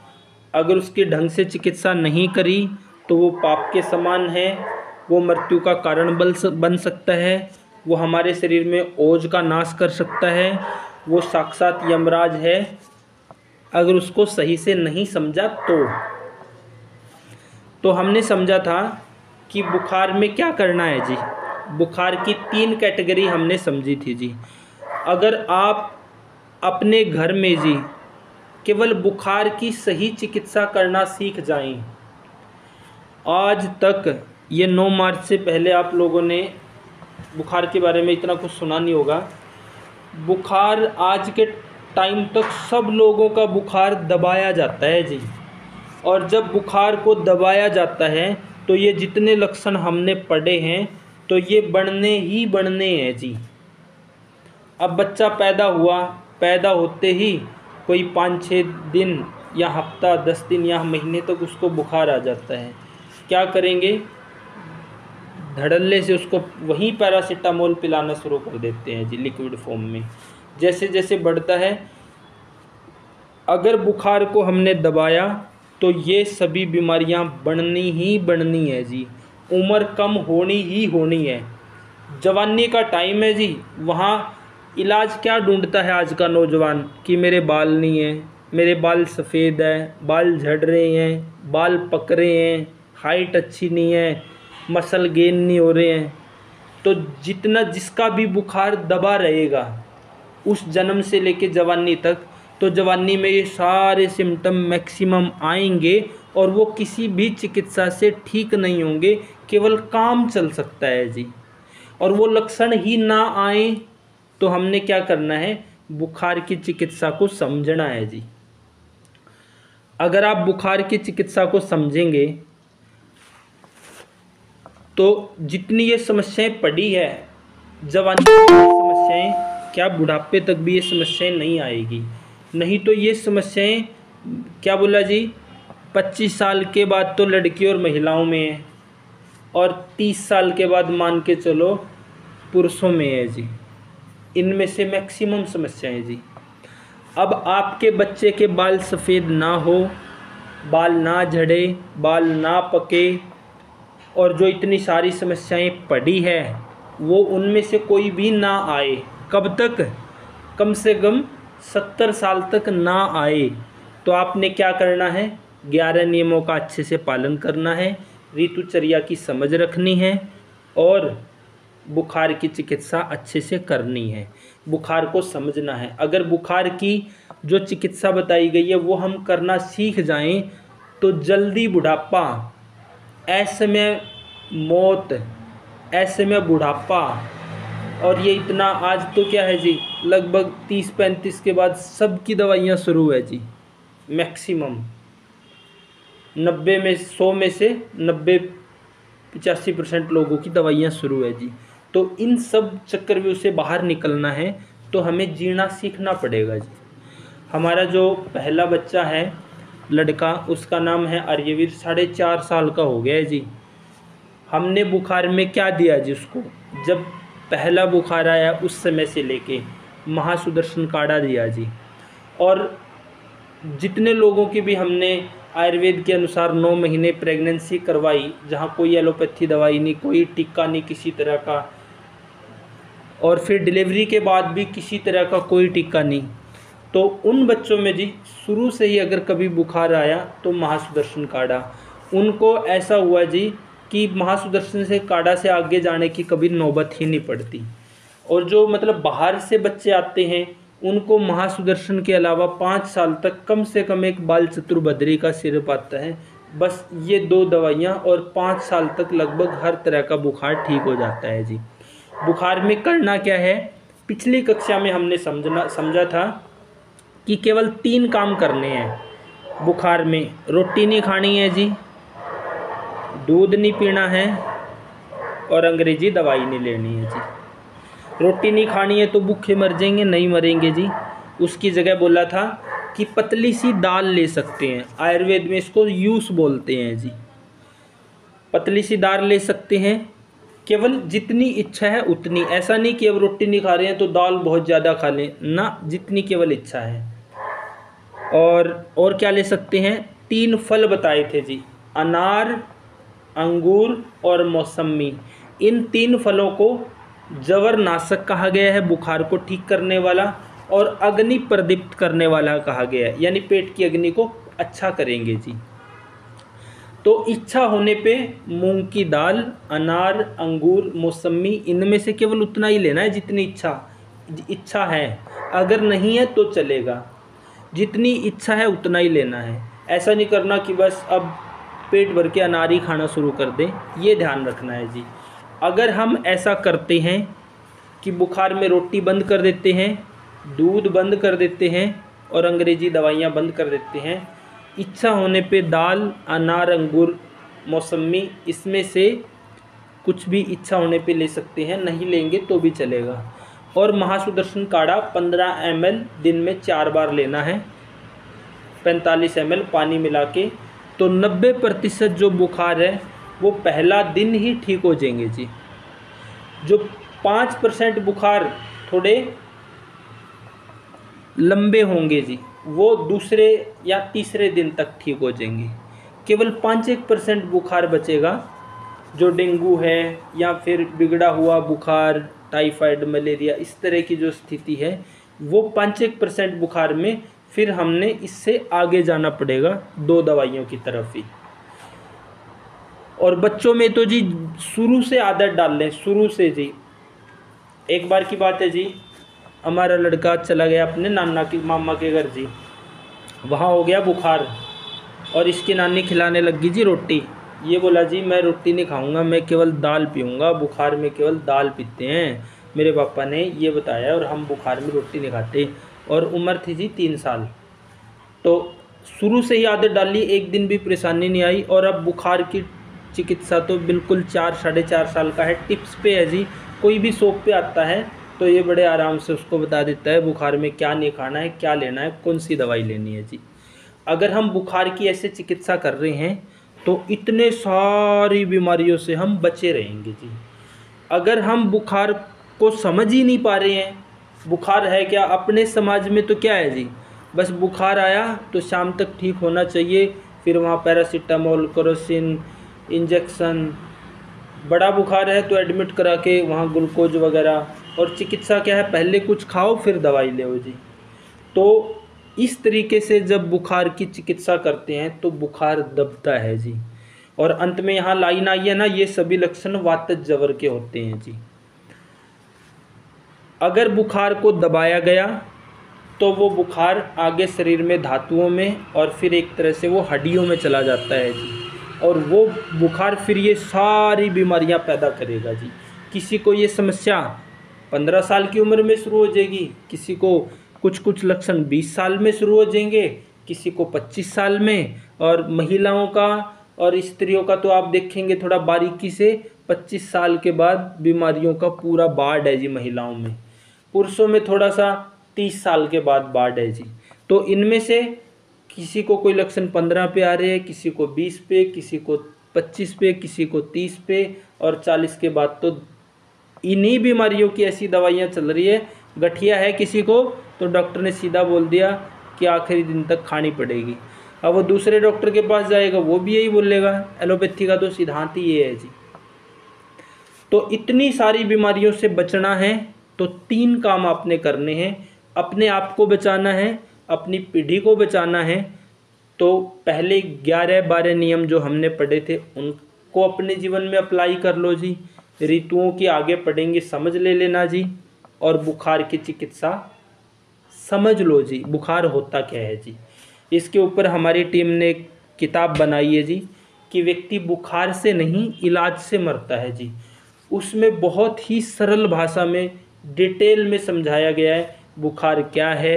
अगर उसकी ढंग से चिकित्सा नहीं करी तो वो पाप के समान है, वो मृत्यु का कारण बन सकता है, वो हमारे शरीर में ओज का नाश कर सकता है, वो साक्षात यमराज है अगर उसको सही से नहीं समझा तो हमने समझा था कि बुखार में क्या करना है जी। बुखार की 3 कैटेगरी हमने समझी थी जी। अगर आप अपने घर में जी केवल बुखार की सही चिकित्सा करना सीख जाएं, आज तक ये 9 मार्च से पहले आप लोगों ने बुखार के बारे में इतना कुछ सुना नहीं होगा। बुखार आज के टाइम तक सब लोगों का बुखार दबाया जाता है जी, और जब बुखार को दबाया जाता है तो ये जितने लक्षण हमने पढ़े हैं तो ये बढ़ने ही बढ़ने हैं जी। अब बच्चा पैदा हुआ, पैदा होते ही कोई 5-6 दिन या हफ्ता 10 दिन या महीने तक उसको बुखार आ जाता है। क्या करेंगे, धड़ल्ले से उसको वहीं पैरासीटामोल पिलाना शुरू कर देते हैं जी, लिक्विड फॉर्म में। जैसे जैसे बढ़ता है, अगर बुखार को हमने दबाया तो ये सभी बीमारियां बढ़नी ही बढ़नी है जी, उम्र कम होनी ही होनी है। जवानी का टाइम है जी, वहाँ इलाज क्या ढूंढता है आज का नौजवान कि मेरे बाल नहीं है, मेरे बाल सफ़ेद है, बाल झड़ रहे हैं, बाल पक रहे हैं, हाइट अच्छी नहीं है, मसल गेन नहीं हो रहे हैं। तो जितना जिसका भी बुखार दबा रहेगा उस जन्म से लेके जवानी तक, तो जवानी में ये सारे सिम्टम मैक्सिमम आएंगे और वो किसी भी चिकित्सा से ठीक नहीं होंगे, केवल काम चल सकता है जी। और वो लक्षण ही ना आए तो हमने क्या करना है, बुखार की चिकित्सा को समझना है जी। अगर आप बुखार की चिकित्सा को समझेंगे तो जितनी ये समस्याएं पड़ी है, जवानी की समस्याएं, क्या बुढ़ापे तक भी ये समस्याएं नहीं आएगी। नहीं तो ये समस्याएं, क्या बोला जी, 25 साल के बाद तो लड़की और महिलाओं में है, और 30 साल के बाद मान के चलो पुरुषों में है जी। इनमें से मैक्सिमम समस्याएं जी। अब आपके बच्चे के बाल सफ़ेद ना हो, बाल ना झड़े, बाल ना पके, और जो इतनी सारी समस्याएं पड़ी है वो उनमें से कोई भी ना आए, कब तक, कम से कम 70 साल तक ना आए, तो आपने क्या करना है, 11 नियमों का अच्छे से पालन करना है, ऋतुचर्या की समझ रखनी है और बुखार की चिकित्सा अच्छे से करनी है। बुखार को समझना है। अगर बुखार की जो चिकित्सा बताई गई है वो हम करना सीख जाएं तो जल्दी बुढ़ापा, ऐसे में मौत, ऐसे में बुढ़ापा, और ये इतना आज तो क्या है जी, लगभग 30-35 के बाद सबकी दवाइयाँ शुरू है जी। मैक्सिमम 90 में 100 में से 90-85% लोगों की दवाइयाँ शुरू है जी। तो इन सब चक्रव्यूह से बाहर निकलना है तो हमें जीना सीखना पड़ेगा जी। हमारा जो पहला बच्चा है लड़का, उसका नाम है आर्यवीर, 4.5 साल का हो गया है जी। हमने बुखार में क्या दिया जी उसको, जब पहला बुखार आया उस समय से लेके महासुदर्शन काढ़ा दिया जी। और जितने लोगों की भी हमने आयुर्वेद के अनुसार 9 महीने प्रेगनेंसी करवाई, जहाँ कोई एलोपैथी दवाई नहीं, कोई टीका नहीं किसी तरह का, और फिर डिलीवरी के बाद भी किसी तरह का कोई टीका नहीं। तो उन बच्चों में जी शुरू से ही अगर कभी बुखार आया तो महासुदर्शन काढ़ा, उनको ऐसा हुआ जी कि महासुदर्शन से काढ़ा से आगे जाने की कभी नौबत ही नहीं पड़ती। और जो मतलब बाहर से बच्चे आते हैं उनको महासुदर्शन के अलावा 5 साल तक कम से कम एक बाल चतुर्भद्री का सिरप आता है, बस ये 2 दवाइयाँ, और 5 साल तक लगभग हर तरह का बुखार ठीक हो जाता है जी। बुखार में करना क्या है, पिछली कक्षा में हमने समझा था कि केवल 3 काम करने हैं बुखार में। रोटी नहीं खानी है जी, दूध नहीं पीना है, और अंग्रेजी दवाई नहीं लेनी है जी। रोटी नहीं खानी है तो भूखे मर जाएंगे, नहीं मरेंगे जी। उसकी जगह बोला था कि पतली सी दाल ले सकते हैं, आयुर्वेद में इसको यूस बोलते हैं जी। पतली सी दाल ले सकते हैं, केवल जितनी इच्छा है उतनी, ऐसा नहीं कि अब रोटी नहीं खा रहे हैं तो दाल बहुत ज़्यादा खा लें ना, जितनी केवल इच्छा है। और क्या ले सकते हैं, 3 फल बताए थे जी, अनार, अंगूर और मौसमी। इन 3 फलों को जवरनाशक कहा गया है, बुखार को ठीक करने वाला, और अग्नि प्रदीप्त करने वाला कहा गया है, यानी पेट की अग्नि को अच्छा करेंगे जी। तो इच्छा होने पे मूंग की दाल, अनार, अंगूर, मौसमी, इनमें से केवल उतना ही लेना है जितनी इच्छा है। अगर नहीं है तो चलेगा, जितनी इच्छा है उतना ही लेना है। ऐसा नहीं करना कि बस अब पेट भर के अनार ही खाना शुरू कर दें, ये ध्यान रखना है जी। अगर हम ऐसा करते हैं कि बुखार में रोटी बंद कर देते हैं, दूध बंद कर देते हैं, और अंग्रेजी दवाइयाँ बंद कर देते हैं, इच्छा होने पे दाल, अनार, अंगूर, मौसमी, इसमें से कुछ भी इच्छा होने पे ले सकते हैं, नहीं लेंगे तो भी चलेगा। और महासुदर्शन काढ़ा 15 ml दिन में 4 बार लेना है, 45 ml पानी मिला के। तो 90% जो बुखार है वो पहला दिन ही ठीक हो जाएंगे जी। जो 5% बुखार थोड़े लंबे होंगे जी, वो दूसरे या तीसरे दिन तक ठीक हो जाएंगे। केवल 5-1% बुखार बचेगा, जो डेंगू है या फिर बिगड़ा हुआ बुखार, टाइफाइड, मलेरिया, इस तरह की जो स्थिति है, वो 5-1% बुखार में फिर हमने इससे आगे जाना पड़ेगा 2 दवाइयों की तरफ ही। और बच्चों में तो जी शुरू से आदत डाल लें, शुरू से जी। एक बार की बात है जी, हमारा लड़का चला गया अपने नाना की मामा के घर जी, वहाँ हो गया बुखार, और इसकी नानी खिलाने लगी जी रोटी। ये बोला जी मैं रोटी नहीं खाऊंगा, मैं केवल दाल पीऊँगा, बुखार में केवल दाल पीते हैं, मेरे पापा ने ये बताया, और हम बुखार में रोटी नहीं खाते। और उम्र थी जी 3 साल। तो शुरू से ही आदत डाली, एक दिन भी परेशानी नहीं आई। और अब बुखार की चिकित्सा तो बिल्कुल 4-4.5 साल का है, टिप्स पे है जी। कोई भी शॉप पे आता है तो ये बड़े आराम से उसको बता देता है बुखार में क्या नहीं खाना है, क्या लेना है, कौन सी दवाई लेनी है जी। अगर हम बुखार की ऐसे चिकित्सा कर रहे हैं तो इतने सारी बीमारियों से हम बचे रहेंगे जी। अगर हम बुखार को समझ ही नहीं पा रहे हैं, बुखार है क्या, अपने समाज में तो क्या है जी, बस बुखार आया तो शाम तक ठीक होना चाहिए, फिर वहाँ पैरासीटामोल, केरोसिन, इंजेक्शन, बड़ा बुखार है तो एडमिट करा के वहाँ ग्लूकोज वगैरह, और चिकित्सा क्या है, पहले कुछ खाओ फिर दवाई लो जी। तो इस तरीके से जब बुखार की चिकित्सा करते हैं तो बुखार दबता है जी। और अंत में यहाँ लाइन आई है ना, ये सभी लक्षण वातज जवर के होते हैं जी। अगर बुखार को दबाया गया तो वो बुखार आगे शरीर में धातुओं में, और फिर एक तरह से वो हड्डियों में चला जाता है जी। और वो बुखार फिर ये सारी बीमारियां पैदा करेगा जी। किसी को ये समस्या 15 साल की उम्र में शुरू हो जाएगी, किसी को कुछ लक्षण 20 साल में शुरू हो जाएंगे, किसी को 25 साल में। और महिलाओं का और स्त्रियों का तो आप देखेंगे थोड़ा बारीकी से, 25 साल के बाद बीमारियों का पूरा बाढ़ है जी महिलाओं में। पुरुषों में थोड़ा सा 30 साल के बाद बाढ़ है जी। तो इनमें से किसी को कोई लक्षण 15 पे आ रहे हैं, किसी को 20 पे, किसी को 25 पे, किसी को 30 पे, और 40 के बाद तो इन्हीं बीमारियों की ऐसी दवाइयाँ चल रही है। गठिया है किसी को तो डॉक्टर ने सीधा बोल दिया कि आखिरी दिन तक खानी पड़ेगी। अब वो दूसरे डॉक्टर के पास जाएगा, वो भी यही बोलेगा। एलोपैथी का तो सिद्धांत ही ये है जी। तो इतनी सारी बीमारियों से बचना है तो 3 काम आपने करने हैं। अपने आप को बचाना है, अपनी पीढ़ी को बचाना है। तो पहले 11-12 नियम जो हमने पढ़े थे उनको अपने जीवन में अप्लाई कर लो जी। ऋतुओं की आगे पढ़ेंगे, समझ ले लेना जी। और बुखार की चिकित्सा समझ लो जी, बुखार होता क्या है जी। इसके ऊपर हमारी टीम ने एक किताब बनाई है जी कि व्यक्ति बुखार से नहीं इलाज से मरता है जी। उसमें बहुत ही सरल भाषा में डिटेल में समझाया गया है बुखार क्या है,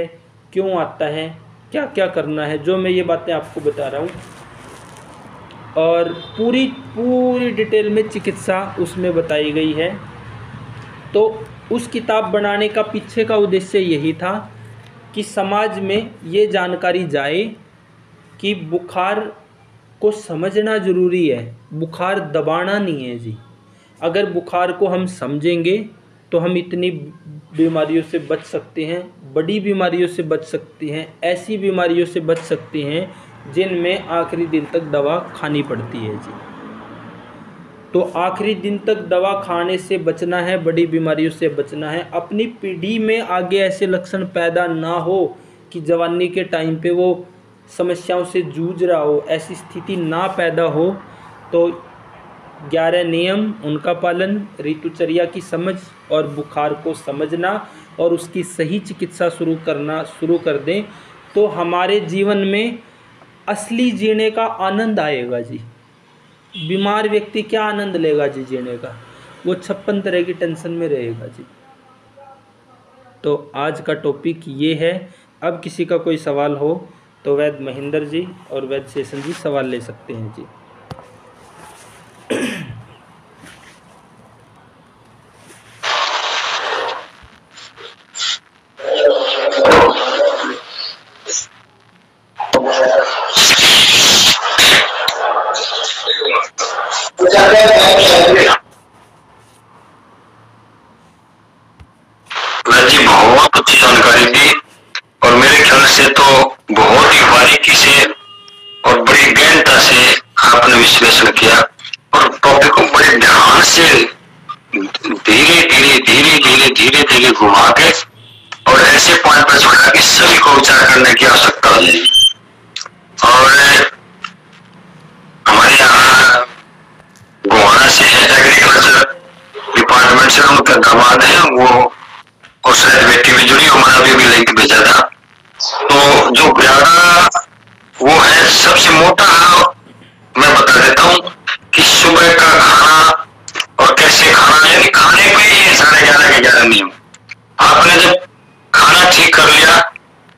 क्यों आता है, क्या क्या करना है, जो मैं ये बातें आपको बता रहा हूँ। और पूरी पूरी डिटेल में चिकित्सा उसमें बताई गई है। तो उस किताब बनाने का पीछे का उद्देश्य यही था कि समाज में ये जानकारी जाए कि बुखार को समझना ज़रूरी है, बुखार दबाना नहीं है जी। अगर बुखार को हम समझेंगे तो हम इतनी बीमारियों से बच सकते हैं, बड़ी बीमारियों से बच सकते हैं, ऐसी बीमारियों से बच सकते हैं जिनमें आखिरी दिन तक दवा खानी पड़ती है जी। तो आखिरी दिन तक दवा खाने से बचना है, बड़ी बीमारियों से बचना है। अपनी पीढ़ी में आगे ऐसे लक्षण पैदा ना हो कि जवानी के टाइम पे वो समस्याओं से जूझ रहा हो, ऐसी स्थिति ना पैदा हो। तो 11 नियम उनका पालन, ऋतुचर्या की समझ और बुखार को समझना और उसकी सही चिकित्सा शुरू कर दें तो हमारे जीवन में असली जीने का आनंद आएगा जी। बीमार व्यक्ति क्या आनंद लेगा जी जीने का, वो 56 तरह की टेंशन में रहेगा जी। तो आज का टॉपिक ये है। अब किसी का कोई सवाल हो तो वैद्य महेंद्र जी और वैद्य शेषन जी सवाल ले सकते हैं जी। जी बहुत अच्छी जानकारी दी और मेरे ख्याल से तो बहुत ही बारीकी से और बड़ी गहनता से आपने विश्लेषण किया और टॉपिक को बड़े ध्यान से धीरे धीरे धीरे धीरे धीरे धीरे घुमा के और ऐसे पॉइंट पर छोड़ा कि सभी को विचार करने की आवश्यकता हो जाएगी। और हमारे यहाँ गोहाना से एग्रीकल्चर डिपार्टमेंट से उनका दामाद है वो, और शायद बेटी भी जुड़ी, हमारा भी लिंक भेजा था। तो जो 11 वो है सबसे मोटा मैं बता देता हूँ कि सुबह का खाना और कैसे खाना, यानी खाने पे ही 11:30 के 11 नियम। आपने जब खाना ठीक कर लिया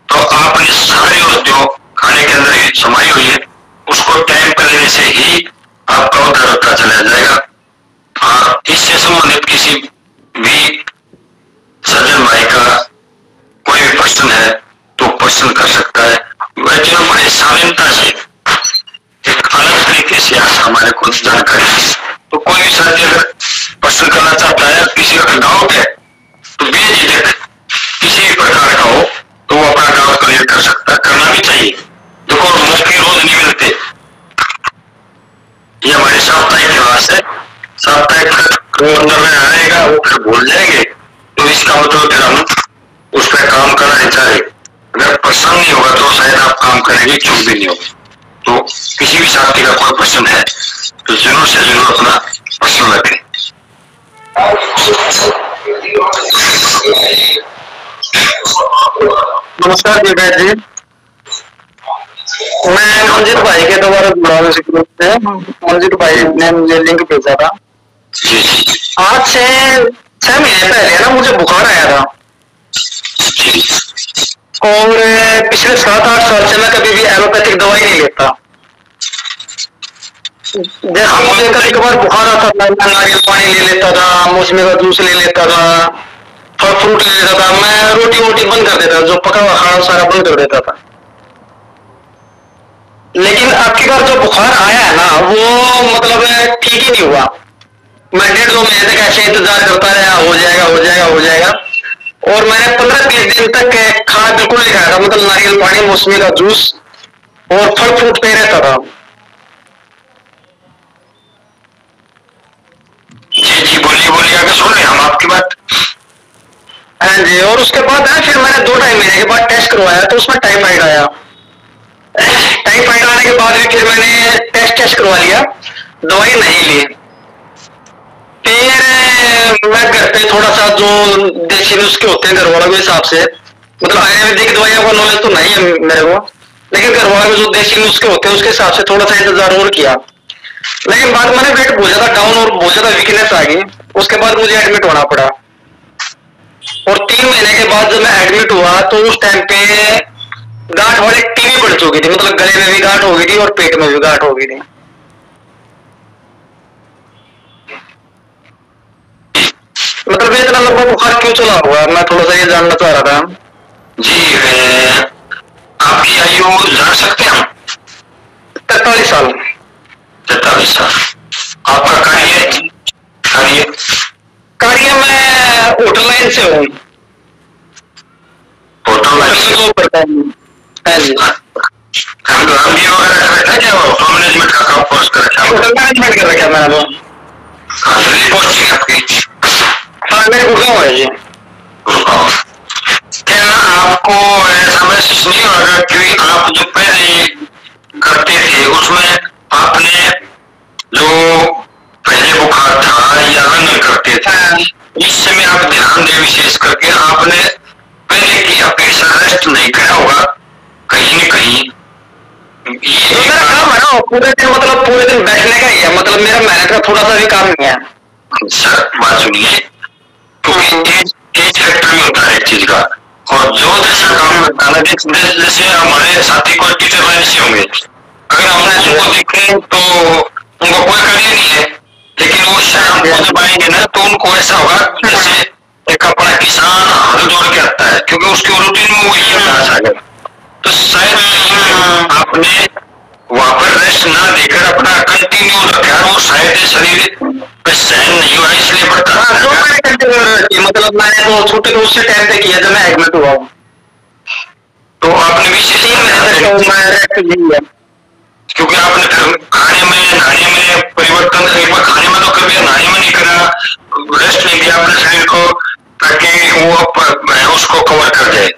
तो आपने सारी उस जो खाने के अंदर समाई हुई है उसको टाइम पर लेने से ही आपका उद्धार होता चला जाएगा। इससे संबंधित किसी भी सज्जन भाई का कोई भी प्रश्न है तो प्रश्न कर सकता है। वैसे बड़े शालीनता से एक अलग तरीके से हमारे को जानकारी, तो कोई भी साथी अगर प्रश्न करना चाहता है, किसी का डाउट है तो बेझिझक किसी भी प्रकार का हो तो वो अपना डाउट क्लियर कर सकता है, करना भी चाहिए। देखो मौके रोज नहीं मिलते, ये हमारे साप्ताहिक क्लास है, साप्ताहिक अंदर में आएगा वो फिर भूल जाएंगे। तो इसका मतलब फिर हम उस पर काम करना चाहे, अगर प्रसन्न नहीं होगा तो शायद आप काम करेंगे, चूक भी नहीं होगी। तो किसी भी साथी का कोई प्रश्न है तो जरूर से जरूर अपना प्रश्न रखें। नमस्कार जी बैठ जी, मैं मंजित भाई के दोबारा जुड़ा से ग्रुप है। मंजित भाई ने मुझे लिंक भेजा था। आज से 6 महीने पहले ना मुझे बुखार आया था और पिछले 7-8 साल से मैं कभी भी एलोपैथिक दवाई नहीं लेता। जैसे मुझे कभी कभार बुखार आता था, मैं नारियल पानी ले लेता था, मौसमी का जूस ले लेता था, फल फ्रूट ले लेता था, मैं रोटी वोटी बंद कर देता था, जो पका हुआ खाना सारा बंद कर देता था। लेकिन अब की बार जो बुखार आया है ना वो मतलब ठीक ही नहीं हुआ। मैं 1.5-2 महीने तक ऐसे इंतजार करता रहा, हो जाएगा हो जाएगा हो जाएगा, और मैंने 15-20 दिन तक खाना बिल्कुल नहीं खाया था, मतलब नारियल पानी, मौसमी का जूस और फल फ्रूट पे रहता था। जी जी बोलिए बोलिए, आगे सुन रहे हम आपकी बात। हाँ जी, और उसके बाद है फिर मैंने 2-2.5 महीने के बाद टेस्ट करवाया तो उसमें टाइफाइड आया। टाइफाइड आने के बाद भी फिर मैंने टेस्ट करवा लिया, दवाई नहीं ली। फिर मैं घर पे थोड़ा सा जो देसी नुस्खे होते हैं घर वालों के हिसाब से, मतलब आयुर्वेदिक दवाइयों का नॉलेज तो नहीं है मेरे को, लेकिन घर वालों के जो देसी नुस्खे होते हैं उसके हिसाब से थोड़ा सा इंतजार और किया। लेकिन बाद में वेट बहुत ज्यादा डाउन और बहुत ज्यादा वीकनेस आ गई, उसके बाद मुझे एडमिट होना पड़ा। और 3 महीने के बाद जब मैं एडमिट हुआ तो उस टाइम पे गांठ वाली टीबी बढ़ चुकी थी, मतलब गले में भी गांठ हो गई थी और पेट में भी गांठ हो गई थी। मतलब इतना लंबा बुखार क्यों चला हुआ, मैं थोड़ा सा ये जानना चाह रहा था। जी आपकी आयु जान सकते हैं हम? 43 साल। 43 साल। आपका कार्य कार्य कार्य मैं होटल लाइन से हूँ। होटल लाइन से जॉब करता हूँ। हाँ जी। MBA वगैरह कर रखा है क्या? होटल मैनेजमेंट का कोर्स कर रखा है? होटल मैनेजमेंट कर रखा है मैंने तो। दिल्ली पोस्टिंग आपकी? हाँ मेरे गुड़गांव है जी। गुड़गांव। क्या आपको ऐसा महसूस नहीं होगा कि आप जो पहले करते थे उसमें आपने जो पहले बुखार था या रंग करते थे, इस समय आप ध्यान दें विशेष करके, आपने पहले की अपेक्षा रेस्ट नहीं किया होगा कहीं न कहीं। तो मेरा काम है ना पूरे दिन, मतलब पूरे दिन बैठने का ही है, मतलब मेरा मेहनत का थोड़ा सा भी काम नहीं है। सर बात सुनिए, क्योंकि एज फैक्टर भी होता है एक चीज का, और जो जैसा काम करता है, जैसे हमारे साथी कोई टीचर लाइन से होंगे, अगर हमने उनको देखें तो उनको कोई कार्य नहीं है, लेकिन वो शाम को जब आएंगे ना तो उनको ऐसा होगा जैसे एक अपना किसान हल जोड़ के आता है, क्योंकि उसके रूटीन में वो ये अभ्यास आ गया। तो शायद आपने वहां पर रेस्ट ना देकर अपना कंटिन्यू रखा, वो शायद शरीर पे सहन नहीं हुआ इसलिए बढ़ता है। तो मैंने कंटिन्यू रखी, मतलब मैंने तो छुट्टी तो उससे टाइम पे किया जब मैं एडमिट हुआ हूँ। तो आपने भी 3 महीने तक मैं रेस्ट ली है, क्योंकि आपने फिर खाने में परिवर्तन, एक बार खाने में तो कभी नहाने में नहीं करा, रेस्ट नहीं दिया अपने शरीर को ताकि वो उसको कवर कर जाए।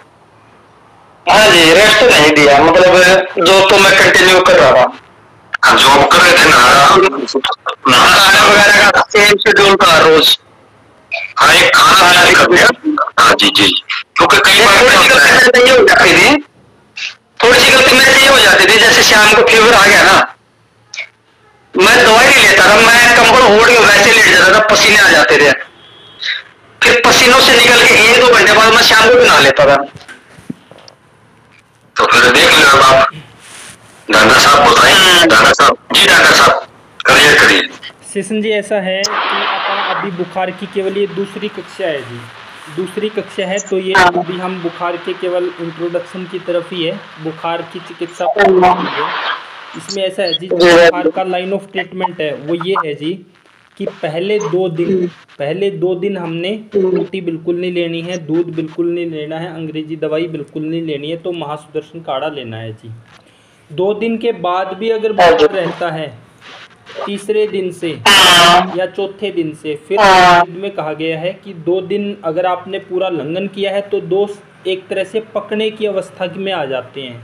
हाँ जी रेस्ट तो नहीं दिया, मतलब जो तो मैं कंटिन्यू कर रहा था। जॉब कर रहे थे खाना वगैरह का सेम शेड्यूल था रोज। हाँ एक खाना तैयारी कर दिया। हाँ जी जी, क्योंकि कई बार थोड़ी सी गलती हो जाती थी, थोड़ी सी गलती मेरे से ये हो जाती थी, जैसे शाम को फीवर आ गया ना, मैं दवाई नहीं लेता था, मैं कंबल ओढ़ के वैसे लेट जाता था, पसीने आ जाते थे। फिर पसीनों से निकल के 1-2 घंटे बाद मैं शाम को भी नहा लेता था। तो फिर देख लो अब आप डॉक्टर साहब बताइए। डॉक्टर साहब जी, डॉक्टर साहब करिए। सेशन जी ऐसा है कि अपन अभी बुखार की केवल ये दूसरी कक्षा है जी, दूसरी कक्षा है, तो ये अभी हम बुखार के केवल इंट्रोडक्शन की तरफ ही है, बुखार की चिकित्सा है। इसमें ऐसा है जी, बुखार का लाइन ऑफ ट्रीटमेंट है वो ये है जी कि पहले 2 दिन हमने रोटी बिल्कुल नहीं लेनी है, दूध बिल्कुल नहीं लेना है, अंग्रेजी दवाई बिल्कुल नहीं लेनी है, तो महासुदर्शन काढ़ा लेना है जी। 2 दिन के बाद भी अगर बुखार रहता है, तीसरे दिन से या चौथे दिन से, फिर में कहा गया है कि 2 दिन अगर आपने पूरा लंघन किया है तो 2 एक तरह से पकने की अवस्था में आ जाते हैं।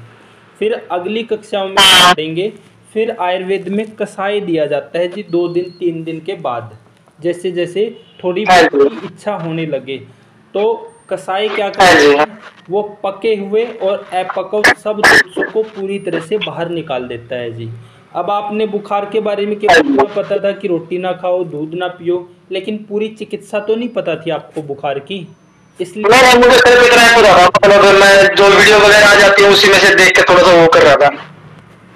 फिर अगली कक्षाओं में पढ़ेंगे, फिर आयुर्वेद में कषाय दिया जाता है जी 2 दिन 3 दिन के बाद, जैसे जैसे थोड़ी बहुत इच्छा होने लगे तो कषाय क्या करते हैं, वो पके हुए और अपक्व सब दोषों को पूरी तरह से बाहर निकाल देता है जी। अब आपने बुखार के बारे में केवल पता था कि रोटी ना खाओ, दूध ना पियो, लेकिन पूरी चिकित्सा तो नहीं पता थी आपको बुखार की, इसलिए मुझे सिर्फ इतना ही पता था, मतलब मैं जो वीडियो वगैरह आ जाती है उसी में से देख के थोड़ा सा वो कर रहा था।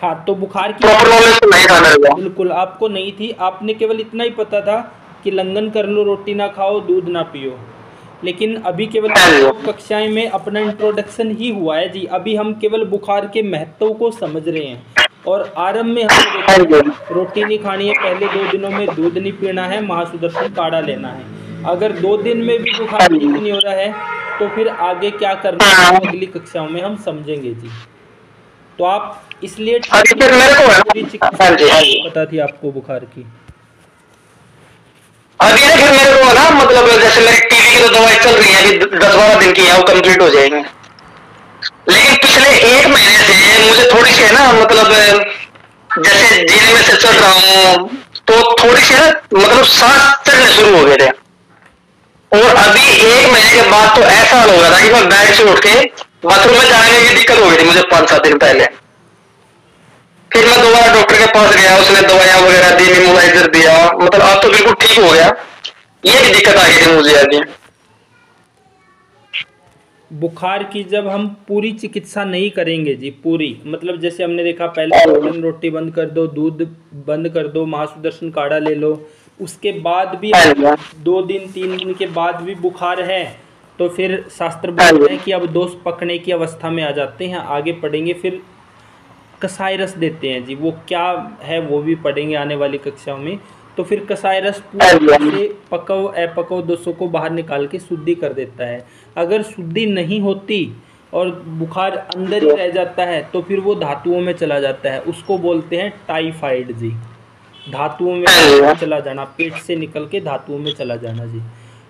हाँ, तो बुखार की प्रॉपर नॉलेज तो नहीं था मेरे को। बिल्कुल आपको नहीं थी, आपने केवल इतना ही पता था कि लंघन कर लो, रोटी ना खाओ, दूध ना पियो। लेकिन अभी केवल कक्षाएं में अपना इंट्रोडक्शन ही हुआ है जी, अभी हम केवल बुखार के महत्व को समझ रहे हैं। और आरंभ में हम रोटी नहीं खानी है, पहले 2 दिनों में दूध नहीं पीना है, महासुदर्शन काढ़ा लेना है। अगर 2 दिन में भी बुखार ठीक नहीं हो रहा है तो फिर आगे क्या करना है अगली कक्षाओं में हम समझेंगे जी। तो आप इसलिए पता थी आपको बुखार की। अभी ना फिर मेरे को ना मतलब जैसे मेरी टीवी की तो दवाई चल रही है, अभी 10-12 दिन की है, वो कंप्लीट हो जाएंगे। लेकिन पिछले 1 महीने से मुझे थोड़ी सी है ना मतलब जैसे जीने में से चल रहा हूँ तो थोड़ी सी ना मतलब सांस चढ़ने शुरू हो गए थे। और अभी 1 महीने के बाद तो ऐसा हाल हो गया था कि मैं बेड से उठ के बाथरूम में जाने की दिक्कत हो गई थी मुझे 5-7 दिन पहले। फिर मैं दोबारा डॉक्टर के पास गया, उसने दवाइयां वगैरह दी, निमोलाइजर दिया, मतलब अब तो बिल्कुल ठीक हो गया। ये भी दिक्कत आ गई थी मुझे अभी। बुखार की जब हम पूरी चिकित्सा नहीं करेंगे जी, पूरी मतलब जैसे हमने देखा पहले मटन रोटी बंद कर दो, दूध बंद कर दो, महासुदर्शन काढ़ा ले लो, उसके बाद भी 2 दिन 3 दिन के बाद भी बुखार है तो फिर शास्त्र बोलते हैं कि अब दोष पकने की अवस्था में आ जाते हैं। आगे पढ़ेंगे, फिर कसाई रस देते हैं जी, वो क्या है वो भी पढ़ेंगे आने वाली कक्षाओं में। तो फिर कसाई रस पूरे से पकव अपकव दोषों को बाहर निकाल के शुद्धि कर देता है। अगर शुद्धि नहीं होती और बुखार अंदर ही रह जाता है तो फिर वो धातुओं में चला जाता है, उसको बोलते हैं टाइफाइड जी। धातुओं में चला जाना, पेट से निकल के धातुओं में चला जाना जी।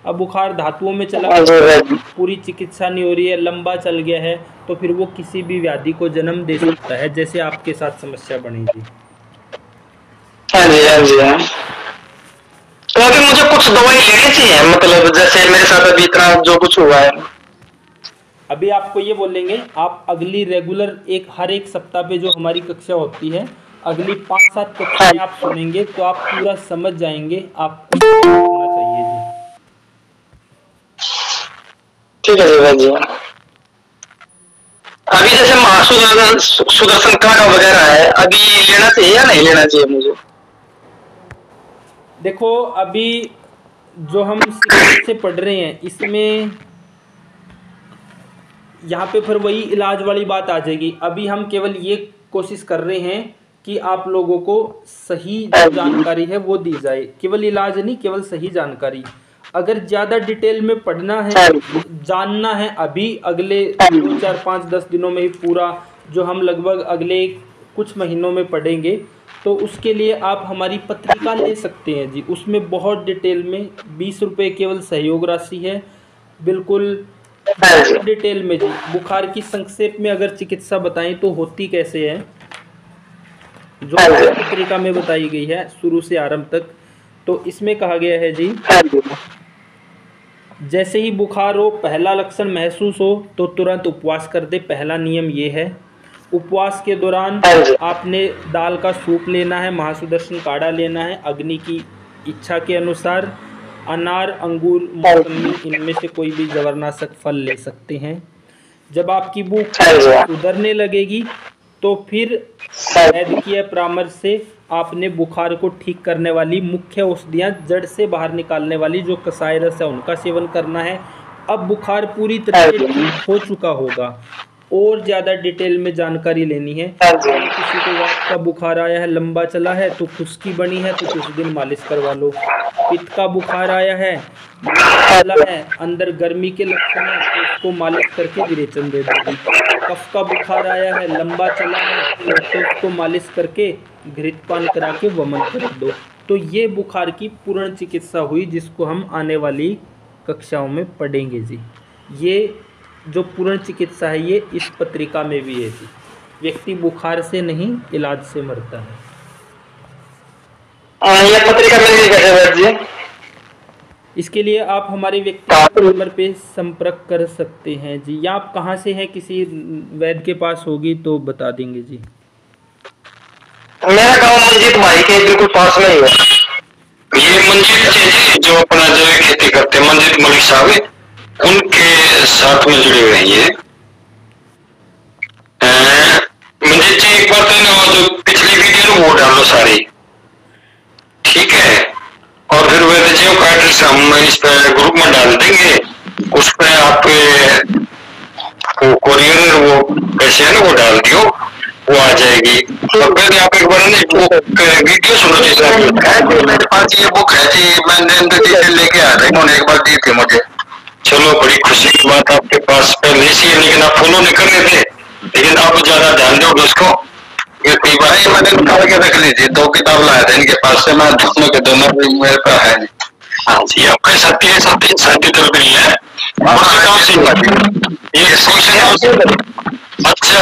अब बुखार धातुओं में चला गया, पूरी चिकित्सा नहीं हो रही है, लंबा चल गया है, तो फिर वो किसी भी व्याधि को जन्म दे सकता है, जैसे आपके साथ समस्या बनेगी। हाँ जी, हाँ जी, हाँ। तो अभी मुझे कुछ दवाई लेनी चाहिए, मतलब जैसे मेरे साथ अभी इतना जो कुछ हुआ है। अभी आपको ये बोलेंगे, आप अगली रेगुलर हर एक सप्ताह पे जो हमारी कक्षा होती है, अगली 5-7 कक्षाएं आप सुनेंगे तो आप पूरा समझ जाएंगे आपको क्या करना चाहिए जी। ठीक है जी। अभी जैसे महासुदर्शन काढ़ा वगैरह है, अभी लेना चाहिए या नहीं लेना चाहिए मुझे? देखो अभी जो हम से पढ़ रहे हैं इसमें यहाँ पे फिर वही इलाज वाली बात आ जाएगी। अभी हम केवल ये कोशिश कर रहे हैं कि आप लोगों को सही जो जानकारी है वो दी जाए, केवल इलाज नहीं, केवल सही जानकारी। अगर ज़्यादा डिटेल में पढ़ना है, जानना है, अभी अगले 2, 4, 5, 10 दिनों में ही पूरा जो हम लगभग अगले कुछ महीनों में पढ़ेंगे, तो उसके लिए आप हमारी पत्रिका ले सकते हैं जी। उसमें बहुत डिटेल में 20 रुपये केवल सहयोग राशि है, बिल्कुल डिटेल में जी। बुखार की संक्षेप में अगर चिकित्सा बताएं तो होती कैसे है, जो पत्रिका में बताई गई है शुरू से आरंभ तक। तो इसमें कहा गया है जी, जैसे ही बुखार हो, पहला लक्षण महसूस हो तो तुरंत उपवास कर दे। पहला नियम ये है। उपवास के दौरान आपने दाल का सूप लेना है, महासुदर्शन काढ़ा लेना है, अग्नि की इच्छा के अनुसार अनार, अंगूर, मौसमी, इनमें से कोई भी जवारनाशक फल ले सकते हैं। जब आपकी भूख उतरने लगेगी तो फिर वैद्यकीय परामर्श से आपने बुखार को ठीक करने वाली मुख्य औषधियाँ, जड़ से बाहर निकालने वाली जो कसाई रस है, उनका सेवन करना है। अब बुखार पूरी तरह से ठीक हो चुका होगा। और ज़्यादा डिटेल में जानकारी लेनी है, किसी को वात का बुखार आया है, लंबा चला है तो खुश्की बनी है तो कुछ दिन मालिश करवा लो। पित्त का बुखार आया है, चला है, अंदर गर्मी के लक्षण है तो उसको मालिश करके विरेचन दे दो। कफ का बुखार आया है, लंबा चला है तो उसको मालिश करके घृतपान करा के वमन कर दो। तो ये बुखार की पूर्ण चिकित्सा हुई, जिसको हम आने वाली कक्षाओं में पढ़ेंगे जी। ये जो पूर्ण चिकित्सा है ये इस पत्रिका में भी है जी। व्यक्ति बुखार से नहीं, इलाज से मरता है। ये पत्रिका मिल गई। इसके लिए आप हमारे व्यक्तिगत नंबर पे संपर्क कर सकते हैं जी। या आप कहाँ से हैं, किसी वैद्य के पास होगी तो बता देंगे जी। मेरा गांव मंजीत भाई के बिल्कुल पास में ही है। ये मंजीत जी जो अपना जो खेती करते हैं, मंजीत मलिक साहब, उनके साथ में जुड़े हुए हैं। मंजीत जी एक बार तो जो पिछली वीडियो वो डालो सारी, ठीक है, और फिर वैद्य का एड्रेस हम इस पे ग्रुप में डाल देंगे। उस पे आप कोरियर वो पैसे है ना वो डाल दियो, वो आ जाएगी। तो पहले आप एक बार वीडियो सुनो जी। मेरे पास ये बुक है जी, मैंने लेके आ रहा हूँ, एक बार दी थी मुझे। चलो बड़ी खुशी की बात, आपके पास पहले से है, लेकिन आप फॉलो नहीं कर रहे थे, लेकिन आप ज्यादा ध्यान दो उसको। ये कई बार मैंने निकाल के रख लीजिए, 2 किताब लाया था इनके पास से, मैं दोनों के दोनों मेरे पास है। हाँ जी, आपके साथी है, साथी तरफ नहीं है। गाँव से ये अच्छा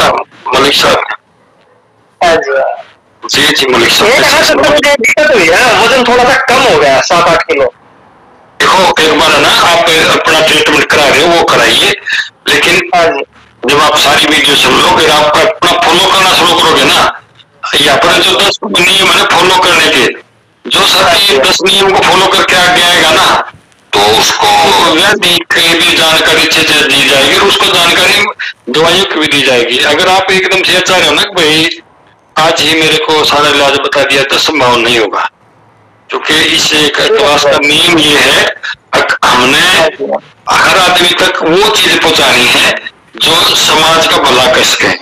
मलिक साहब। हाँ जी जी मलिक साहब, मुझे दिक्कत हुई है, वजन थोड़ा सा कम हो गया 7-8 किलो। देखो एक बार है ना, आप अपना ट्रीटमेंट करा रहे हो वो कराइए, लेकिन जब आप सारी वीडियो सुन लो फिर आप अपना फॉलो करना शुरू करोगे ना, ये अपने जो 10 नियम है फॉलो करने के, जो साथी 10 नियम को फॉलो करके आगे आएगा ना, तो उसको भी जानकारी अच्छे से दी जाएगी और उसको जानकारी दवाइयों की भी दी जाएगी। अगर आप एकदम से चाह रहे हो ना कि भाई आज ही मेरे को सारा इलाज बता दिया तो संभव नहीं होगा, क्योंकि इस क्लास का नियम ये है, हमने हर आदमी तक वो चीज पहुंचानी है जो समाज का भला कर सके,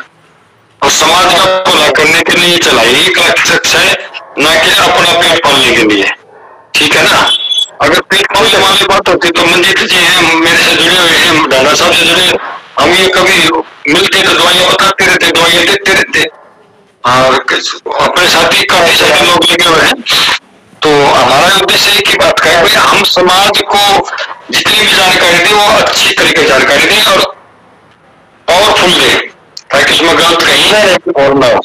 और समाज का भला करने के लिए चलाई क्लास है, ना कि अपना पेट पालने के लिए। ठीक है ना? अगर पेट पालने वाली बात होती तो मंजीत जी हैं मेरे से जुड़े हुए हैं, डाला साहब से जुड़े, हम ये कभी मिलते तो दवाइयां बताते रहते, दवाइयां देते रहते, और अपने साथी काफी सारे लोग लगे हुए हैं। तो हमारा उद्देश्य एक ही बात का है, भाई हम समाज को जितनी भी जानकारी दें वो अच्छी तरीके से जानकारी दें और पावरफुल दें, ताकि उसमें गलत कहीं और ना हो।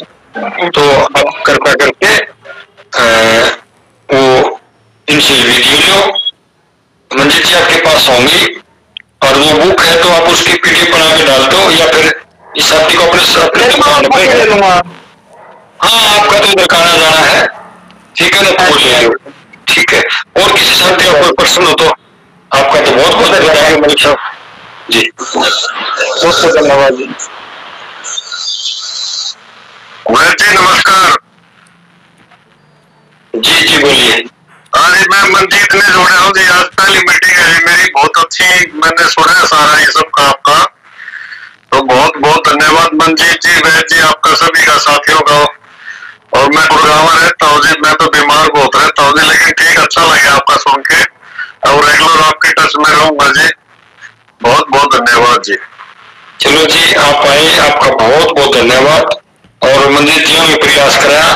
तो अब कृपया करके वो इनसे वीडियो लो, मंजिल जी आपके पास होंगी, और वो बुक है तो आप उसकी पीडीएफ बना के डाल दो, या फिर इस साथी को अपने दुकान पे, हाँ आपका तो इधर आना जाना है, ठीक है ना, बोल ले। ठीक है, और किसी साथी का कोई प्रश्न हो तो आपका तो बहुत बहुत धन्यवाद मलिक साहब जी, बहुत बहुत धन्यवाद जी। जी नमस्कार। जी बोलिए। आज मैं मंजीत ने जोड़ा हूँ जी, आज पहली मीटिंग है जी मेरी, बहुत अच्छी, मैंने सुना है सारा ये सब का आपका, तो बहुत बहुत धन्यवाद मंजीत जी, वैद जी, आपका सभी का, साथियों का। और मैं गुड़गांव रहता हूँ जी, मैं तो बीमार बहुत रहता हूँ जी, लेकिन ठीक अच्छा लगा आपका सुन के, और रेगुलर आपके टच में रहूंगा जी। बहुत बहुत धन्यवाद जी। चलो जी, आप आए, आपका बहुत बहुत धन्यवाद। और मंजीत जी ने प्रयास कराया,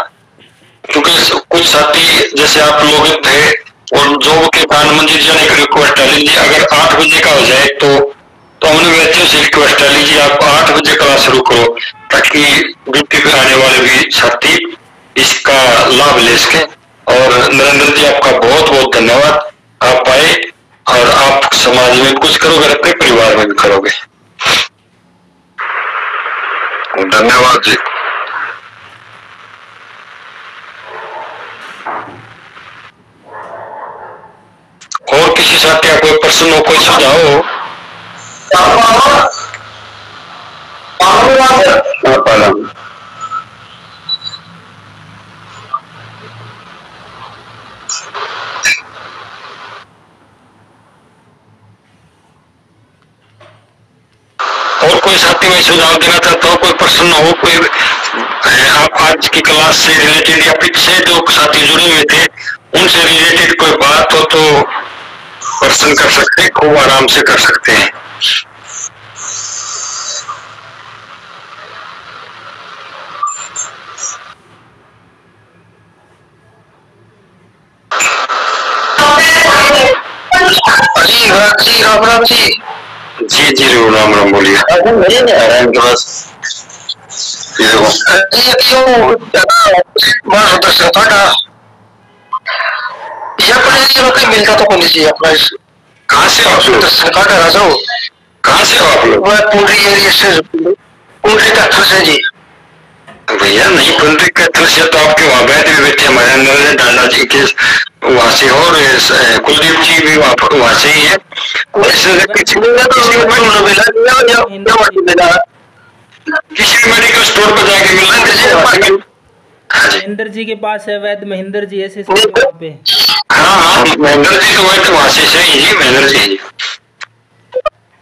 क्योंकि कुछ साथी जैसे आप लोग थे और जॉब के कारण मंजीत जी ने एक रिक्वेस्ट डाली जी, अगर 8 बजे का हो जाए तो हमने बच्चों से रिक्वेस्ट डाली जी आप 8 बजे क्लास शुरू करो, ताकि ड्यूटी पे आने वाले भी साथी इसका लाभ ले सके। और नरेंद्र जी आपका बहुत बहुत धन्यवाद, आप आए और आप समाज में कुछ करोगे, अपने परिवार में भी करोगे। धन्यवाद जी। और किसी साथी का कोई प्रश्न हो, कोई सुझाव हो? और कोई साथी में सुझाव देना चाहता हो, कोई प्रश्न हो, कोई आप आज की क्लास से रिलेटेड या पीछे जो साथी जुड़े हुए थे उनसे रिलेटेड कोई बात हो तो प्रश्न कर सकते हैं, खूब आराम से कर सकते हैं। जी राम राम जी। जी राम राम बोलिए। मुझे नहीं आ रहा है इनके पास, ये देखो दर्शन थोड़ा ये अपने मिलता तो कौन सी अपना, कहाँ से आप लोग? दर्शन का राजा हो, कहाँ से हो आप लोग? मैं पुंडरी एरिया से, पुंडरी का थल से जी। भैया नहीं, पुंडरी का थल से तो आपके वहाँ बैठे हुए बैठे हमारे अंदर डाला जी के वहाँ से, और कुलदीप जी भी वहाँ से ही है। किसी मेडिकल स्टोर पर जाके मिलना, महेंद्र जी के पास है, वैद महेंद्र जी ऐसे वहाँ पे। हाँ महेंद्र जी तो वही तो वहाँ से सही जी, महेंद्र जी।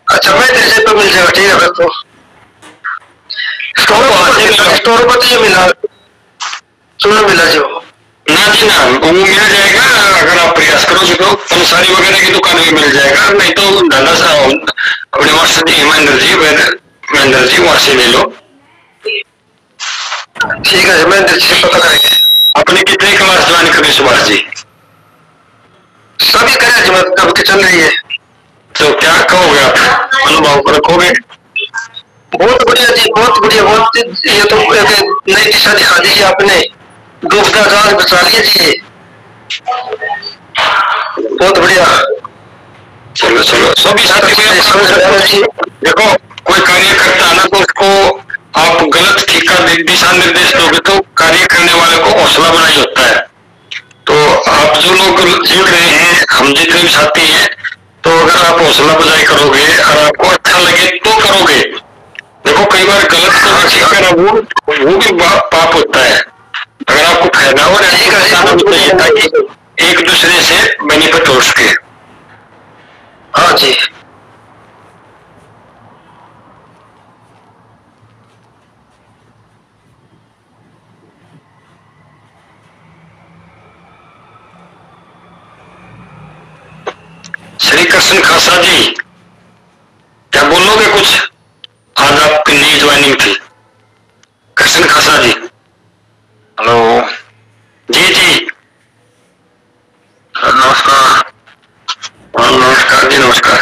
अच्छा महेंद्र जी तो मिल जाएगा, ठीक है। तो स्टोर पर तो ये मिला, सुनो मिला जो ना जी ना, वो मिल जाएगा अगर आप प्रयास करोगे तो, पंसारी वगैरह की दुकान में मिल जाएगा, नहीं तो डाला सा अपने वहाँ से महेंद्र जी वहाँ से ले लो। ठीक है, महेंद्र जी से पता करेंगे। अपने कितने क्लास ज्वाइन करनी सुभाष जी? सभी करें दब के चल रही है। तो क्या कहोगे आप, अनुभव रखोगे? बहुत बढ़िया जी, बहुत बढ़िया, बहुत। ये तो एक नई दिशा दिखा दी आपने, डूबता जहाज बचा लिया जी, ये बहुत बढ़िया। चलो चलो, सभी साथी समझ रहे हैं जी। देखो, कोई कार्य करता है ना तो उसको आप गलत ठीक का दिशा निर्देश दोगे तो कार्य करने वाले को हौसला बनाई होता है। तो आप जो लोग जुड़ रहे हैं, हम जितने भी साथी हैं, तो अगर आप हौसला बजाई करोगे और आपको अच्छा लगे तो करोगे। देखो, कई बार गलत तो ठीक है ना, वो भी पाप होता है। अगर आपको फायदा हो रहा है बताना भी चाहिए ताकि एक दूसरे से बेनिफिट हो सके। हाँ जी। श्री कृष्ण खासा जी, क्या बोलोगे कुछ? आज आपकी नई ज्वाइनिंग थी। कृष्ण खासा जी, हेलो जी जी, नमस्कार। नमस्कार जी, नमस्कार।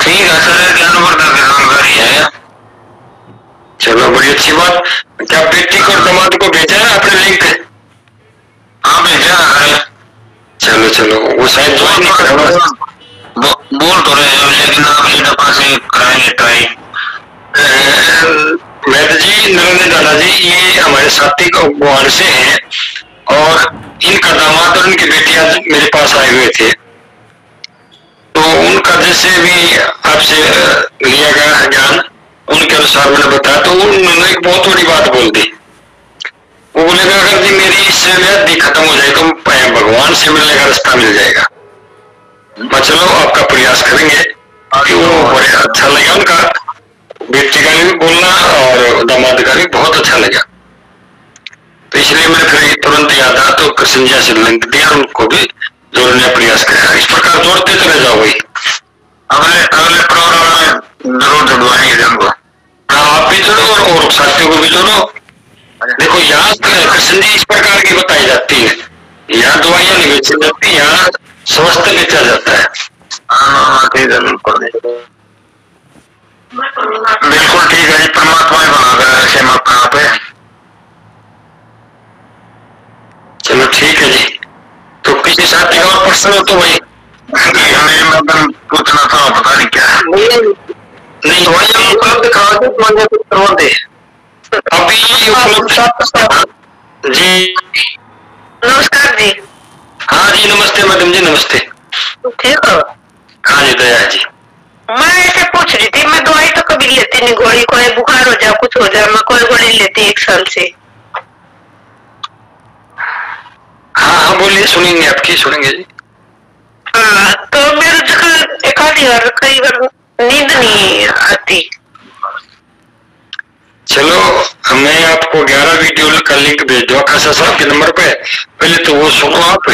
ठीक है सर, क्या नंबर जानकारी है? चलो, बड़ी अच्छी बात। क्या बेटी को और दामाद को भेजा है आपने लिंक? हाँ भेजा है। चलो चलो, वो शायद ज्वाइन नहीं करा बस। बोल तो रहे हैं लेकिन अगली दफा से कराएंगे ट्राई। वैद्य जी, नरेंद्र दादा जी, ये हमारे साथी को गुआर से हैं और इनका दामाद और उनकी बेटी आज मेरे पास आए हुए थे। तो उनका जैसे भी आपसे लिया गया ज्ञान, उनके अनुसार मैंने बताया, तो उन्होंने एक बहुत बड़ी बात बोल दी। वो बोलेगा अगर जी मेरी इससे व्याधि खत्म हो जाए तो भगवान से मिलने का रास्ता मिल जाएगा। चलो, आपका प्रयास करेंगे। वो बड़े अच्छा लगा उनका, बेटी का भी बोलना और दामाद का भी बहुत अच्छा लगा। तो इसलिए मैंने फिर तुरंत याद आया तो कृष्ण जी से लिंक दिया, उनको भी जोड़ने का प्रयास किया। इस प्रकार जोड़ते चले जाओ भाई। अगले अगले प्रोग्राम में जरूर जुड़वाएंगे हमको। आप भी जोड़ो और साथियों को भी जोड़ो। देखो, यहाँ कृष्ण जी इस प्रकार की बताई जाती है, यहाँ दवाइयां नहीं बेची जाती, यहाँ स्वास्थ्य बेचा जाता है। बिल्कुल ठीक है जी, परमात्मा ही बनाकर ऐसे मौका पे। चलो ठीक है जी। तो किसी साथी का और प्रश्न हो तो भाई? हमें मतलब पूछना था, पता नहीं क्या नहीं, दवाइयां उपलब्ध करवा दे अभी उपलब्ध जी। नमस्कार जी। हाँ जी, नमस्ते मैडम जी, नमस्ते। ठीक हो? हाँ जी, दया जी। मैं ऐसे पूछ रही थी, मैं दवाई तो कभी लेती नहीं, गोली कोई बुखार हो जाए कुछ हो जाए, मैं कोई गोली लेती 1 साल से। हाँ हाँ, बोलिए, सुनेंगे आपकी, सुनेंगे जी। हाँ, तो मेरे जगह एक आधी बार कई बार नींद नहीं आती। चलो, मैं आपको 11 वीडियो का लिंक भेज दूंगा खासा साहब के नंबर पे। पहले तो वो सुनो आप,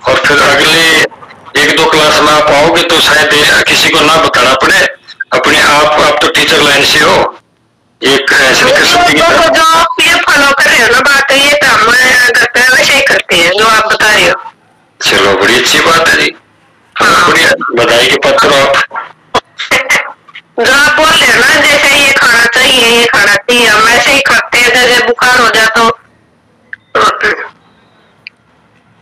और फिर अगले 1-2 क्लास में आप आओगे तो शायद किसी को ना बताना पड़े। अपने आप तो टीचर लाइन से हो, एक तो जो आप ये फॉलो कर रहे हो ना बात, ये काम करते हैं वैसे ही करते हैं जो आप बता रहे हो। चलो, बड़ी अच्छी बात है जी। हाँ। बढ़िया, बधाई के पात्र हो आप। जो आप बोल रहे हो ना, जैसे ये खाना चाहिए ये खाना चाहिए, हम ऐसे ही खाते हैं। जैसे बुखार हो जाए तो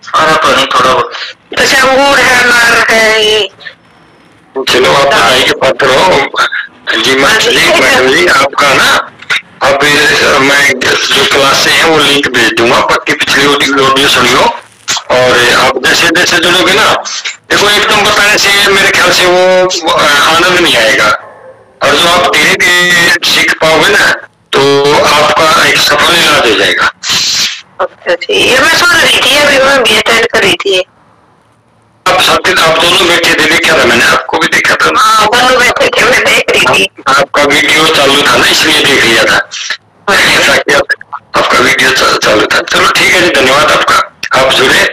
सारा तो नहीं, थोड़ा बहुत जैसे अंगूर है, अनार है ये। चलो, आप बधाई के पात्र हो जी। मैडम जी, आपका ना अब मैं जो क्लासे हैं वो लिंक भेज दूंगा, बाकी पिछली ऑडियो सुनियो। और आप जैसे जैसे जुड़ोगे ना, देखो एकदम बताने से मेरे ख्याल से वो आनंद नहीं आएगा, और जो आप धीरे धीरे सीख पाओगे ना तो आपका एक सफल इलाज हो जाएगा। अच्छा ठीक है, मैं सुन रही थी अभी, मैं भी अटेंड कर रही थी। आप दोनों बैठे थे, देखा था मैंने, आपको भी देखा था। हाँ, दोनों बैठे थे, मैं देख रही थी। आपका वीडियो चालू था ना, इसलिए देख लिया था। आपका वीडियो चालू था। चलो ठीक है जी, धन्यवाद आपका, आप जुड़े,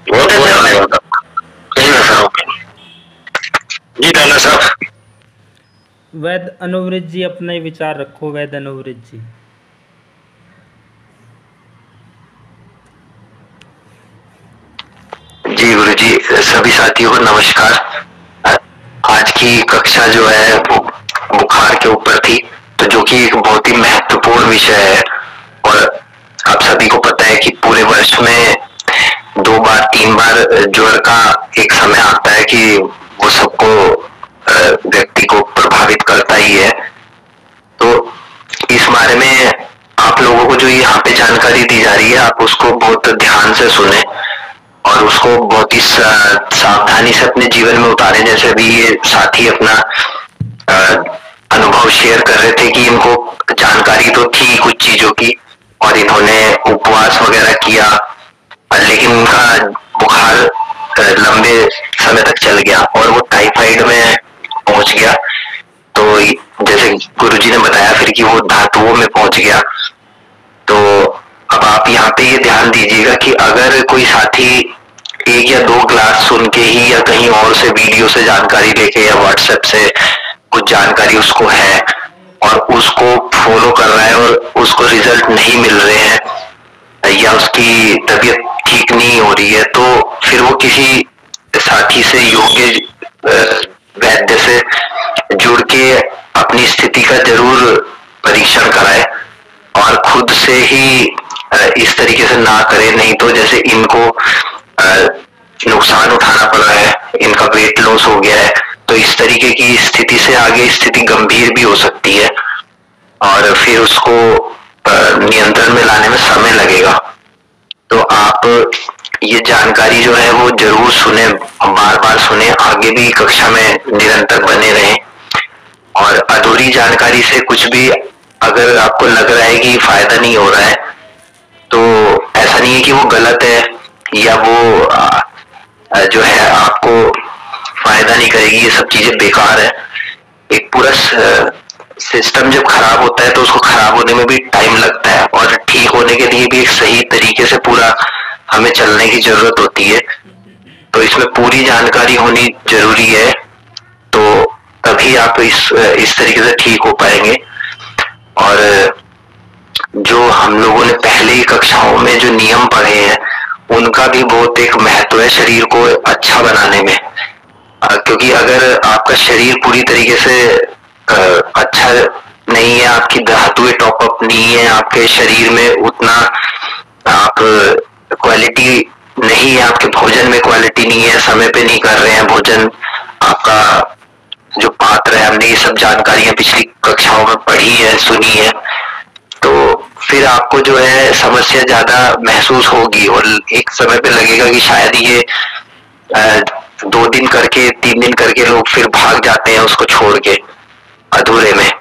बहुत बहुत धन्यवाद आपका। जी दाना साहब। वैद्य अनुवृत जी, अपना ही विचार रखो वैद्य अनुवृत जी। जी गुरुजी, सभी साथियों को नमस्कार। आज की कक्षा जो है वो बुखार के ऊपर थी, तो जो कि एक बहुत ही महत्वपूर्ण विषय है। और आप सभी को पता है कि पूरे वर्ष में 2 बार 3 बार ज्वर का एक समय आता है कि वो सबको व्यक्ति को प्रभावित करता ही है। तो इस बारे में आप लोगों को जो यहाँ पे जानकारी दी जा रही है, आप उसको बहुत ध्यान से सुने और उसको बहुत ही सावधानी से अपने जीवन में उतारें। जैसे अभी ये साथी अपना अनुभव शेयर कर रहे थे कि इनको जानकारी तो थी कुछ चीजों की और इन्होंने उपवास वगैरह किया, लेकिन उनका बुखार लंबे समय तक चल गया और वो टाइफाइड में पहुंच गया। तो जैसे गुरुजी ने बताया फिर कि वो धातुओं में पहुंच गया। तो अब आप यहाँ पे ये ध्यान दीजिएगा कि अगर कोई साथी 1 या 2 क्लास सुन के ही या कहीं और से वीडियो से जानकारी लेके या व्हाट्सएप से कुछ जानकारी उसको है और उसको फॉलो कर रहा है और उसको रिजल्ट नहीं मिल रहे हैं या उसकी तबीयत ठीक नहीं हो रही है, तो फिर वो किसी साथी से योग्य वैद्य से जुड़ के अपनी स्थिति का जरूर परीक्षण कराए और खुद से ही इस तरीके से ना करे। नहीं तो जैसे इनको नुकसान उठाना पड़ रहा है, इनका वेट लॉस हो गया है, तो इस तरीके की स्थिति से आगे स्थिति गंभीर भी हो सकती है और फिर उसको नियंत्रण में लाने में समय लगेगा। तो आप ये जानकारी जो है वो जरूर सुने, बार बार सुने, आगे भी कक्षा में निरंतर बने रहें। और अधूरी जानकारी से कुछ भी अगर आपको लग रहा है कि फायदा नहीं हो रहा है, तो ऐसा नहीं है कि वो गलत है या वो जो है आपको फायदा नहीं करेगी, ये सब चीजें बेकार है। एक पूरा सिस्टम जब खराब होता है तो उसको खराब होने में भी टाइम लगता है और ठीक होने के लिए भी एक सही तरीके से पूरा हमें चलने की जरूरत होती है। तो इसमें पूरी जानकारी होनी जरूरी है, तो तभी आप इस तरीके से ठीक हो पाएंगे। और जो हम लोगों ने पहले ही कक्षाओं में जो नियम पढ़े हैं उनका भी बहुत एक महत्व है शरीर को अच्छा बनाने में, क्योंकि अगर आपका शरीर पूरी तरीके से अच्छा नहीं है, आपकी धातुएं टॉपअप नहीं है, आपके शरीर में उतना आप क्वालिटी नहीं है, आपके भोजन में क्वालिटी नहीं है, समय पे नहीं कर रहे हैं भोजन, आपका जो पात्र है, हमने ये सब जानकारियां पिछली कक्षाओं में पढ़ी है, सुनी है, तो फिर आपको जो है समस्या ज्यादा महसूस होगी और एक समय पे लगेगा कि शायद ये 2 दिन करके 3 दिन करके लोग फिर भाग जाते हैं उसको छोड़ के अधूरे में,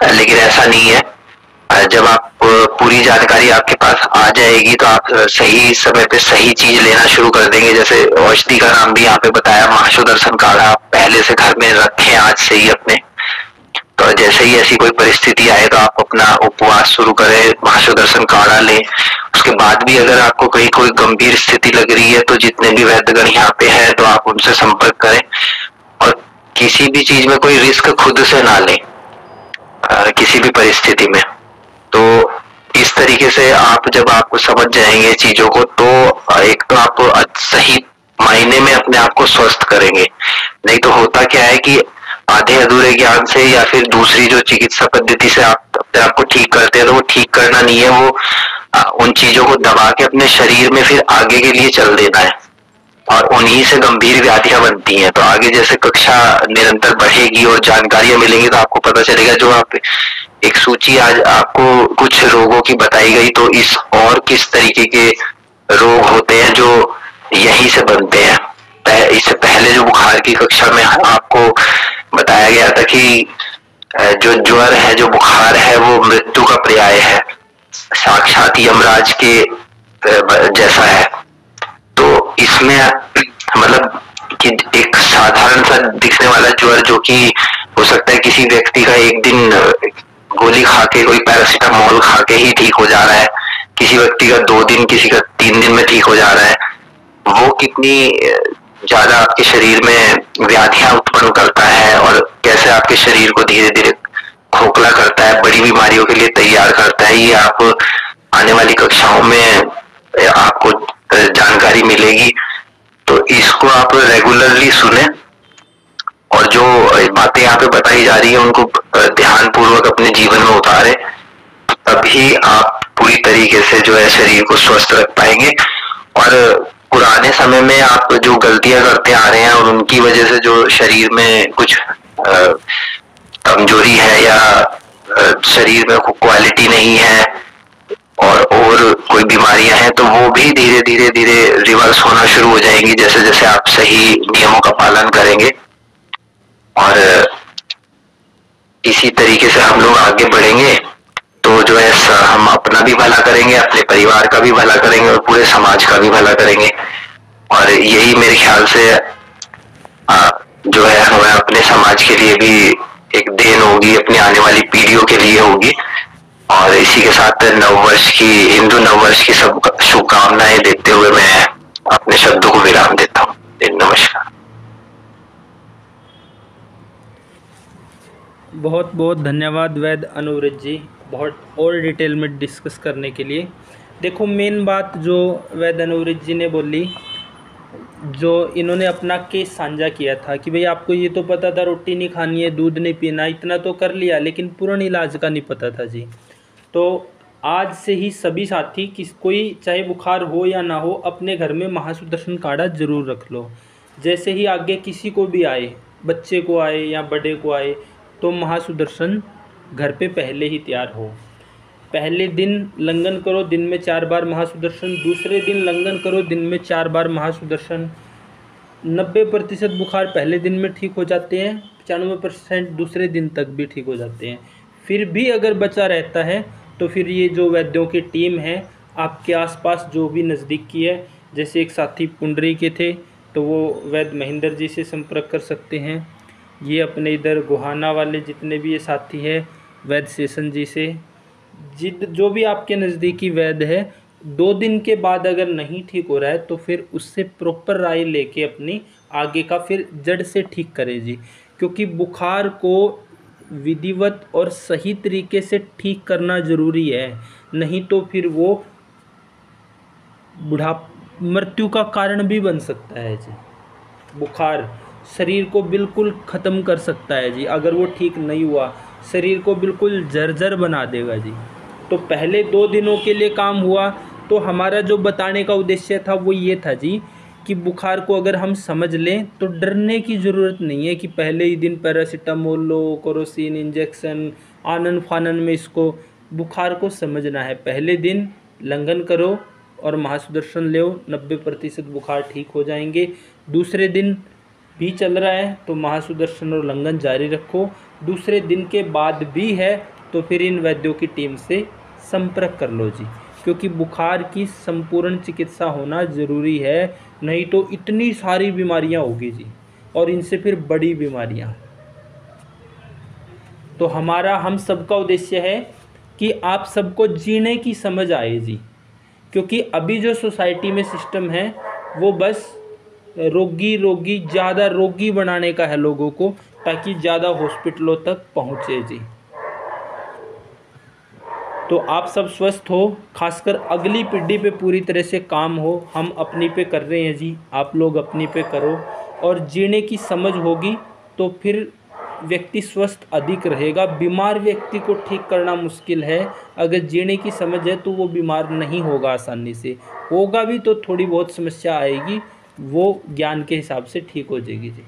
लेकिन ऐसा नहीं है। जब आप पूरी जानकारी आपके पास आ जाएगी तो आप सही समय पे सही चीज लेना शुरू कर देंगे। जैसे औषधि का नाम भी यहाँ पे बताया, महासुदर्शन काढ़ा आप पहले से घर में रखें आज से ही अपने, तो जैसे ही ऐसी कोई परिस्थिति आए तो आप अपना उपवास शुरू करें, महासुदर्शन काढ़ा लें। उसके बाद भी अगर आपको कहीं कोई गंभीर स्थिति लग रही है तो जितने भी वैद्यगण यहाँ पे हैं तो आप उनसे संपर्क करें और किसी भी चीज में कोई रिस्क खुद से ना लें किसी भी परिस्थिति में। तो इस तरीके से आप जब आपको समझ जाएंगे चीजों को तो एक तो आप सही मायने में अपने आप को स्वस्थ करेंगे। नहीं तो होता क्या है कि आधे अधूरे ज्ञान से या फिर दूसरी जो चिकित्सा पद्धति से आप अपने आप को ठीक करते हैं, तो वो ठीक करना नहीं है, वो उन चीजों को दबा के अपने शरीर में फिर आगे के लिए चल देना है और उन्हीं से गंभीर व्याधियां बनती हैं। तो आगे जैसे कक्षा निरंतर बढ़ेगी और जानकारियां मिलेंगी तो आपको पता चलेगा। जो आप एक सूची आज आपको कुछ रोगों की बताई गई, तो इस और किस तरीके के रोग होते हैं जो यहीं से बनते हैं। इससे पहले जो बुखार की कक्षा में आपको बताया गया था कि जो ज्वर है, जो बुखार है, वो मृत्यु का पर्याय है, साक्षात यमराज के जैसा है। तो इसमें मतलब कि एक साधारण सा दिखने वाला ज्वर जो कि हो सकता है किसी व्यक्ति का एक दिन गोली खा के, कोई पैरासीटामोल खा के ही ठीक हो जा रहा है, किसी व्यक्ति का 2 दिन, किसी का 3 दिन में ठीक हो जा रहा है, वो कितनी ज्यादा आपके शरीर में व्याधियां उत्पन्न करता है और कैसे आपके शरीर को धीरे धीरे खोखला करता है, बड़ी बीमारियों के लिए तैयार करता है, ये आप आने वाली कक्षाओं में आपको जानकारी मिलेगी। तो उसको आप रेगुलरली सुने और जो बातें यहाँ पे बताई जा रही है उनको ध्यान पूर्वक अपने जीवन में उतारे, तभी आप पूरी तरीके से जो है शरीर को स्वस्थ रख पाएंगे। और पुराने समय में आप जो गलतियां करते आ रहे हैं और उनकी वजह से जो शरीर में कुछ कमजोरी है या शरीर में क्वालिटी नहीं है और कोई बीमारियां हैं, तो वो भी धीरे धीरे धीरे रिवर्स होना शुरू हो जाएंगी जैसे जैसे आप सही नियमों का पालन करेंगे। और इसी तरीके से हम लोग आगे बढ़ेंगे तो जो है हम अपना भी भला करेंगे, अपने परिवार का भी भला करेंगे और पूरे समाज का भी भला करेंगे। और यही मेरे ख्याल से जो है हमें अपने समाज के लिए भी एक देन होगी, अपनी आने वाली पीढ़ियों के लिए होगी। और इसी के साथ हिंदू नववर्ष की सब शुभकामनाएं देते हुए मैं अपने शब्दों को विराम देता हूँ। नमस्कार। बहुत बहुत धन्यवाद वैद्य अनुव्रत जी, बहुत और डिटेल में डिस्कस करने के लिए। देखो मेन बात जो वैद्य अनुव्रत जी ने बोली, जो इन्होंने अपना केस साझा किया था कि भाई आपको ये तो पता था रोटी नहीं खानी है, दूध नहीं पीना, इतना तो कर लिया, लेकिन पूर्ण इलाज का नहीं पता था जी। तो आज से ही सभी साथी कोई चाहे बुखार हो या ना हो, अपने घर में महासुदर्शन काढ़ा जरूर रख लो। जैसे ही आगे किसी को भी आए, बच्चे को आए या बड़े को आए, तो महासुदर्शन घर पे पहले ही तैयार हो। पहले दिन लंघन करो, दिन में 4 बार महासुदर्शन। दूसरे दिन लंघन करो, दिन में 4 बार महासुदर्शन। 90% बुखार पहले दिन में ठीक हो जाते हैं, 95% दूसरे दिन तक भी ठीक हो जाते हैं। फिर भी अगर बचा रहता है तो फिर ये जो वैद्यों की टीम है आपके आसपास जो भी नज़दीक की है, जैसे एक साथी पुंडरी के थे तो वो वैद्य महेंद्र जी से संपर्क कर सकते हैं। ये अपने इधर गोहाना वाले जितने भी ये साथी है वैद्य शेषन जी से, जो भी आपके नज़दीकी वैद्य है, 2 दिन के बाद अगर नहीं ठीक हो रहा है तो फिर उससे प्रॉपर राय लेके अपनी आगे का फिर जड़ से ठीक करें जी। क्योंकि बुखार को विधिवत और सही तरीके से ठीक करना ज़रूरी है, नहीं तो फिर वो मृत्यु का कारण भी बन सकता है जी। बुखार शरीर को बिल्कुल ख़त्म कर सकता है जी, अगर वो ठीक नहीं हुआ शरीर को बिल्कुल जर्जर बना देगा जी। तो पहले 2 दिनों के लिए काम हुआ, तो हमारा जो बताने का उद्देश्य था वो ये था जी कि बुखार को अगर हम समझ लें तो डरने की ज़रूरत नहीं है कि पहले ही दिन पैरासीटामोल लो, कोरोसिन इंजेक्शन, आनन फानन में इसको बुखार को समझना है। पहले दिन लंघन करो और महासुदर्शन लो, 90% बुखार ठीक हो जाएंगे। दूसरे दिन भी चल रहा है तो महासुदर्शन और लंघन जारी रखो। दूसरे दिन के बाद भी है तो फिर इन वैद्यों की टीम से संपर्क कर लो जी, क्योंकि बुखार की संपूर्ण चिकित्सा होना ज़रूरी है, नहीं तो इतनी सारी बीमारियां होगी जी, और इनसे फिर बड़ी बीमारियां। तो हम सबका उद्देश्य है कि आप सबको जीने की समझ आए जी, क्योंकि अभी जो सोसाइटी में सिस्टम है वो बस रोगी ज़्यादा रोगी बनाने का है लोगों को, ताकि ज़्यादा हॉस्पिटलों तक पहुँचे जी। तो आप सब स्वस्थ हो, खासकर अगली पीढ़ी पे पूरी तरह से काम हो। हम अपनी पे कर रहे हैं जी, आप लोग अपनी पे करो, और जीने की समझ होगी तो फिर व्यक्ति स्वस्थ अधिक रहेगा। बीमार व्यक्ति को ठीक करना मुश्किल है, अगर जीने की समझ है तो वो बीमार नहीं होगा आसानी से, होगा भी तो थोड़ी बहुत समस्या आएगी, वो ज्ञान के हिसाब से ठीक हो जाएगी जी।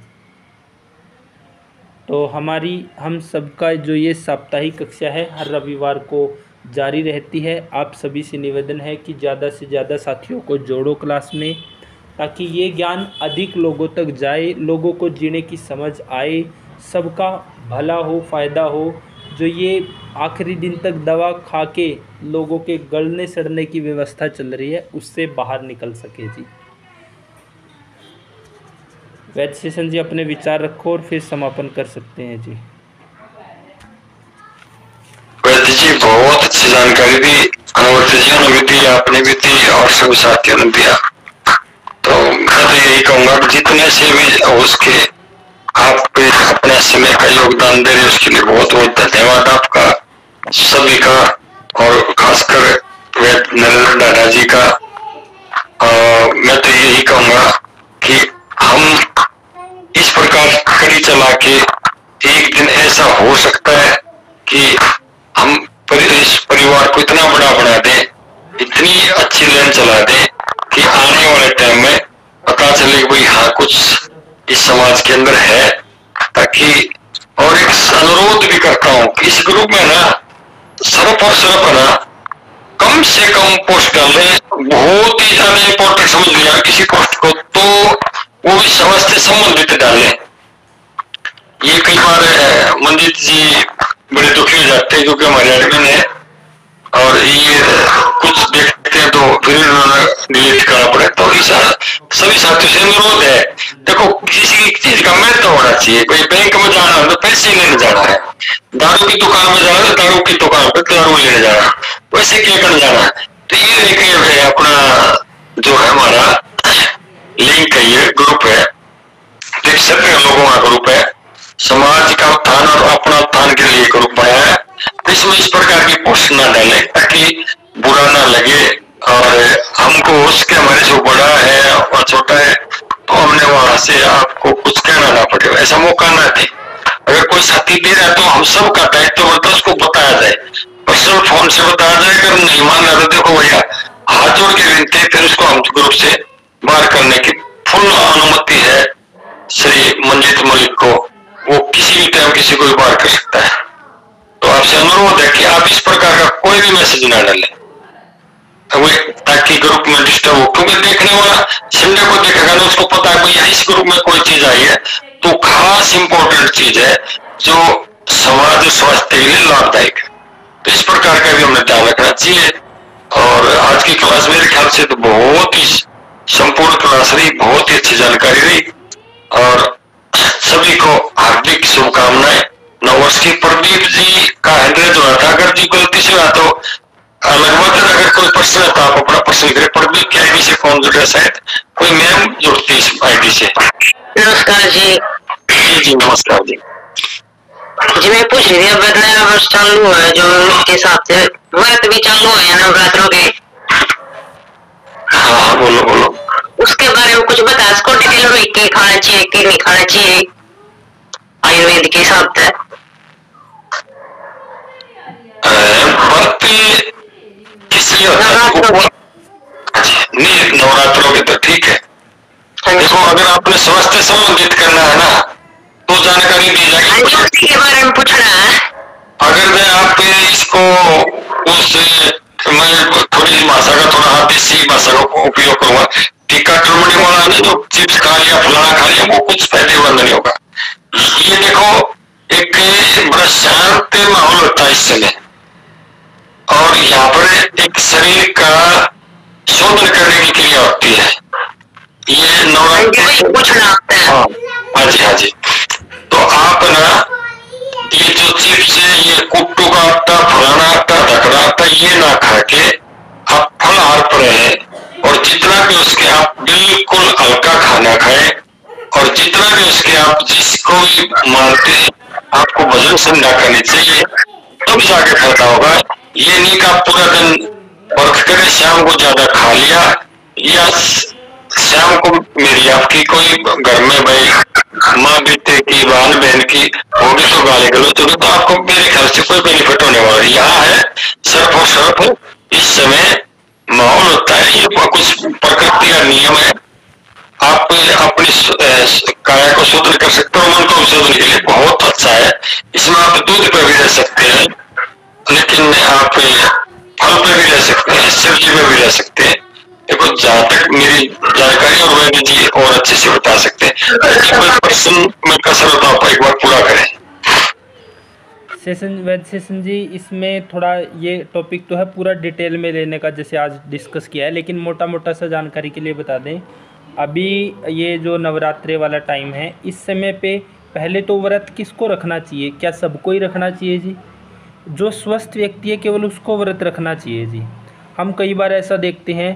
तो हम सबका जो ये साप्ताहिक कक्षा है हर रविवार को जारी रहती है। आप सभी से निवेदन है कि ज़्यादा से ज़्यादा साथियों को जोड़ो क्लास में, ताकि ये ज्ञान अधिक लोगों तक जाए, लोगों को जीने की समझ आए, सबका भला हो, फ़ायदा हो। जो ये आखिरी दिन तक दवा खा के लोगों के गलने सड़ने की व्यवस्था चल रही है उससे बाहर निकल सके जी। वैद्य शेषन जी अपने विचार रखो और फिर समापन कर सकते हैं जी। वैद्य जी बहुत अच्छी जानकारी दी, अनुवर्त जी ने भी दी, आपने भी दी और सभी साथियों ने दिया। तो मैं तो यही कहूँगा कि जितने से भी हो उसके आप पे अपने समय का योगदान दे रहे उसके लिए बहुत बहुत धन्यवाद आपका सभी का, और खासकर वैद्य नरेंद्र दादा जी का। मैं तो यही कहूँगा कि इस समाज के अंदर है, ताकि और एक अनुरोध भी करता हूँ कि इस ग्रुप में ना सर्व और सर्व ना कम से कम पोस्ट डाले। बहुत ही ज्यादा इंपॉर्टेंट समझ लिया किसी पोस्ट को तो वो भी समाज से संबंधित डाले। ये कई बार मंजित जी बड़े दुखी हो जाते हैं क्योंकि हमारे एडमिन है और ये कुछ देखते हैं तो फिर उन्होंने डिलीट करना पड़े। तो इस सभी साथियों से अनुरोध है, देखो किसी चीज का महत्व होना चाहिए। कोई बैंक में जाना है तो पैसे लेने जाना है, दारू की दुकान में जाना है दारू की दुकान पे दारू लेने जाना है, वैसे क्या करने जाना है। तो ये एक अपना जो है हमारा लिंक है, ये ग्रुप है, देख सकते हैं लोगों का ग्रुप है, समाज का उत्थान और अपना उत्थान के लिए ग्रुप बनाया है। इसमें इस प्रकार की पोस्ट ना डाले ताकि बुरा ना लगे और हमको उसके हमारे से बड़ा है और छोटा है तो हमने वहां से आपको कुछ कहना ना पड़े, ऐसा मौका ना दे। अगर कोई साथी दे रहा है तो हम सब का दायित्व बनता है उसको बताया जाए, पर्सनल फोन से बताया जाए। अगर नहीं मान रहा तो देखो भैया हाथ जोड़ के विनती है, फिर उसको हम ग्रुप से बाहर करने की फुल अनुमति है श्री मंजित मलिक को, वो किसी भी टाइम किसी को भी बाहर कर सकता है। तो आपसे अनुरोध है कि आप इस प्रकार का कोई भी मैसेज ना डालें ताकि ग्रुप में डिस्टर्ब हो, क्योंकि देखने वाला संडे को देखेगा ना उसको पता है भैया इस ग्रुप में कोई चीज आई है तो खास इंपॉर्टेंट चीज है जो समाज स्वास्थ्य के लिए लाभदायक है। तो इस प्रकार का भी हमें ध्यान रखना चाहिए। और आज की क्लास मेरे ख्याल से तो बहुत ही संपूर्ण क्लास रही, बहुत ही अच्छी जानकारी रही और सभी को हार्दिक शुभकामनाएं। नववर्ष की प्रदीप जी का हैंडल हुआ था, अगर जी गलती से हुआ तो लगभग अगर कोई प्रश्न है तो आप अपना प्रश्न करें। प्रदीप की आईडी से कौन जुड़ा, शायद कोई मैम जुड़ती इस आईडी से। नमस्कार जी। जी नमस्कार जी। जी मैं पूछ रही थी अब नववर्ष चालू है जो के हिसाब से व्रत भी चालू है नवरात्रों के। हाँ बोलो बोलो। उसके बारे में कुछ बता, इसको डिटेल में क्या खाना चाहिए क्या नहीं खाना चाहिए आयुर्वेद के हिसाब से। व्रत किसी नहीं नवरात्रों के तो ठीक है। देखो अगर आपने स्वास्थ्य संबंधित करना है ना तो जानकारी दी जाएगी। उसके बारे में पूछना है। अगर मैं आप इसको उस मैं थोड़ी भाषा का थोड़ा देसी भाषा का उपयोग करूंगा, टीका टर्मनी वाला ने जो चिप्स खा लिया फलाना खा लिया वो कुछ फायदेमंद नहीं होगा। ये देखो एक बड़ा शांत माहौल होता है इस समय और यहाँ पर एक शरीर का शोधन करने की क्रिया होती है। ये नवरात्रि पूछना हाँ जी हाँ जी। तो आप ना ये जो चिप्स है ये कुट्टू का आटा फलाना आटा धकड़ा आटा ये ना खा के आप फलाहार पर रहें और जितना भी उसके आप बिल्कुल हल्का खाना खाएं और जितना भी उसके आप जिसको भी मानते हैं आपको भोजन संध्या करनी चाहिए तब जाके फायदा होगा। ये नहीं कि आप पूरा दिन वर्क करें शाम को ज्यादा खा लिया या शाम को मेरी आपकी कोई घर में भाई माँ बेटे की बहन बहन की होगी तो गाली गलौज तो आपको मेरे ख्याल से कोई बेनिफिट होने वाला यहाँ है। सिर्फ और सिर्फ इस समय माहौल होता है, ये कुछ प्रकृति का नियम है। आप अपनी काया को शोधन कर सकते हो, मन को शोधन के लिए बहुत अच्छा है। इसमें आप दूध पे भी रह सकते हैं लेकिन आप फल पे भी रह सकते हैं, सब्जी पे भी रह सकते हैं। देखो जहाँ तक मेरी जानकारी और वैद्य जी और अच्छे से बता सकते हैं। कोई प्रश्न में कसर होता आप एक बार पूरा करें। वैद्य सेशन जी इसमें थोड़ा ये टॉपिक तो है पूरा डिटेल में लेने का जैसे आज डिस्कस किया है, लेकिन मोटा मोटा सा जानकारी के लिए बता दें। अभी ये जो नवरात्रि वाला टाइम है इस समय पे पहले तो व्रत किसको रखना चाहिए, क्या सबको ही रखना चाहिए जी? जो स्वस्थ व्यक्ति है केवल उसको व्रत रखना चाहिए जी। हम कई बार ऐसा देखते हैं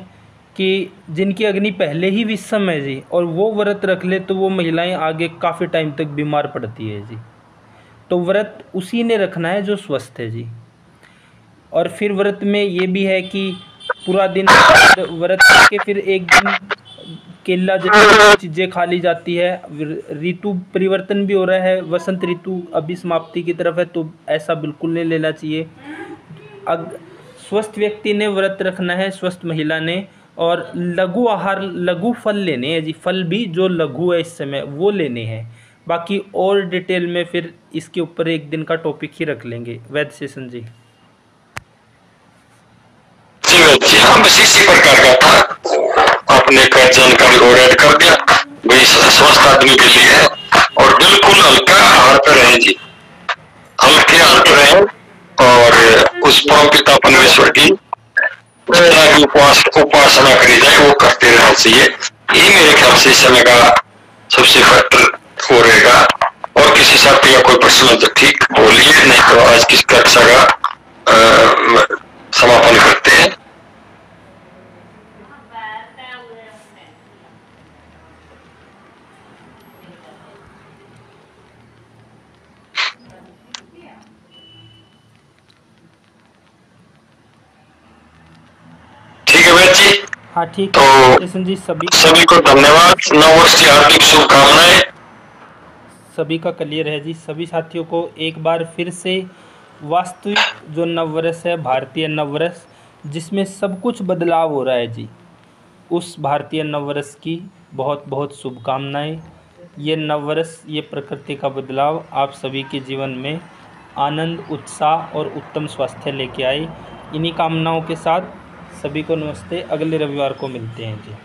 कि जिनकी अग्नि पहले ही विषम है जी और वो व्रत रख ले तो वो महिलाएं आगे काफ़ी टाइम तक बीमार पड़ती है जी। तो व्रत उसी ने रखना है जो स्वस्थ है जी। और फिर व्रत में ये भी है कि पूरा दिन व्रत करके फिर एक दिन केला जैसी चीज़ें खा ली जाती है। ऋतु परिवर्तन भी हो रहा है, वसंत ऋतु अभी समाप्ति की तरफ है, तो ऐसा बिल्कुल नहीं लेना चाहिए। स्वस्थ व्यक्ति ने व्रत रखना है, स्वस्थ महिला ने, और लघु आहार, लघु फल लेने हैं जी, फल भी जो लघु है इस समय वो लेने हैं। बाकी और डिटेल में फिर इसके ऊपर एक दिन का टॉपिक ही रख लेंगे। वैद्य शेषन जी। जी हाँ, बस इसी प्रकार का था, आपने का जानकारी और ऐड कर दिया भाई, स्वस्थ आदमी के लिए है। और बिल्कुल हल्का आहार पे रहें जी, हल्के आहार पे रहें और उस परम पिता परमेश्वर की जितना भी उपासना करी जाए वो करते रहना चाहिए। यही मेरे ख्याल से इस समय का सबसे बेहतर हो रहेगा। और किसी साथी का कोई प्रश्न हो तो ठीक बोलिए, नहीं तो आज की कक्षा का समापन करते हैं। ठीक है वैद्य जी। हाँ ठीक तो है शेषन जी। सभी को धन्यवाद, नववर्ष की हार्दिक शुभकामनाएं। सभी का क्लियर है जी। सभी साथियों को एक बार फिर से वास्तविक जो नववर्ष है, भारतीय नववर्ष, जिसमें सब कुछ बदलाव हो रहा है जी, उस भारतीय नववर्ष की बहुत बहुत शुभकामनाएं। ये नववर्ष, ये प्रकृति का बदलाव आप सभी के जीवन में आनंद, उत्साह और उत्तम स्वास्थ्य लेके आए। इन्हीं कामनाओं के साथ सभी को नमस्ते। अगले रविवार को मिलते हैं जी।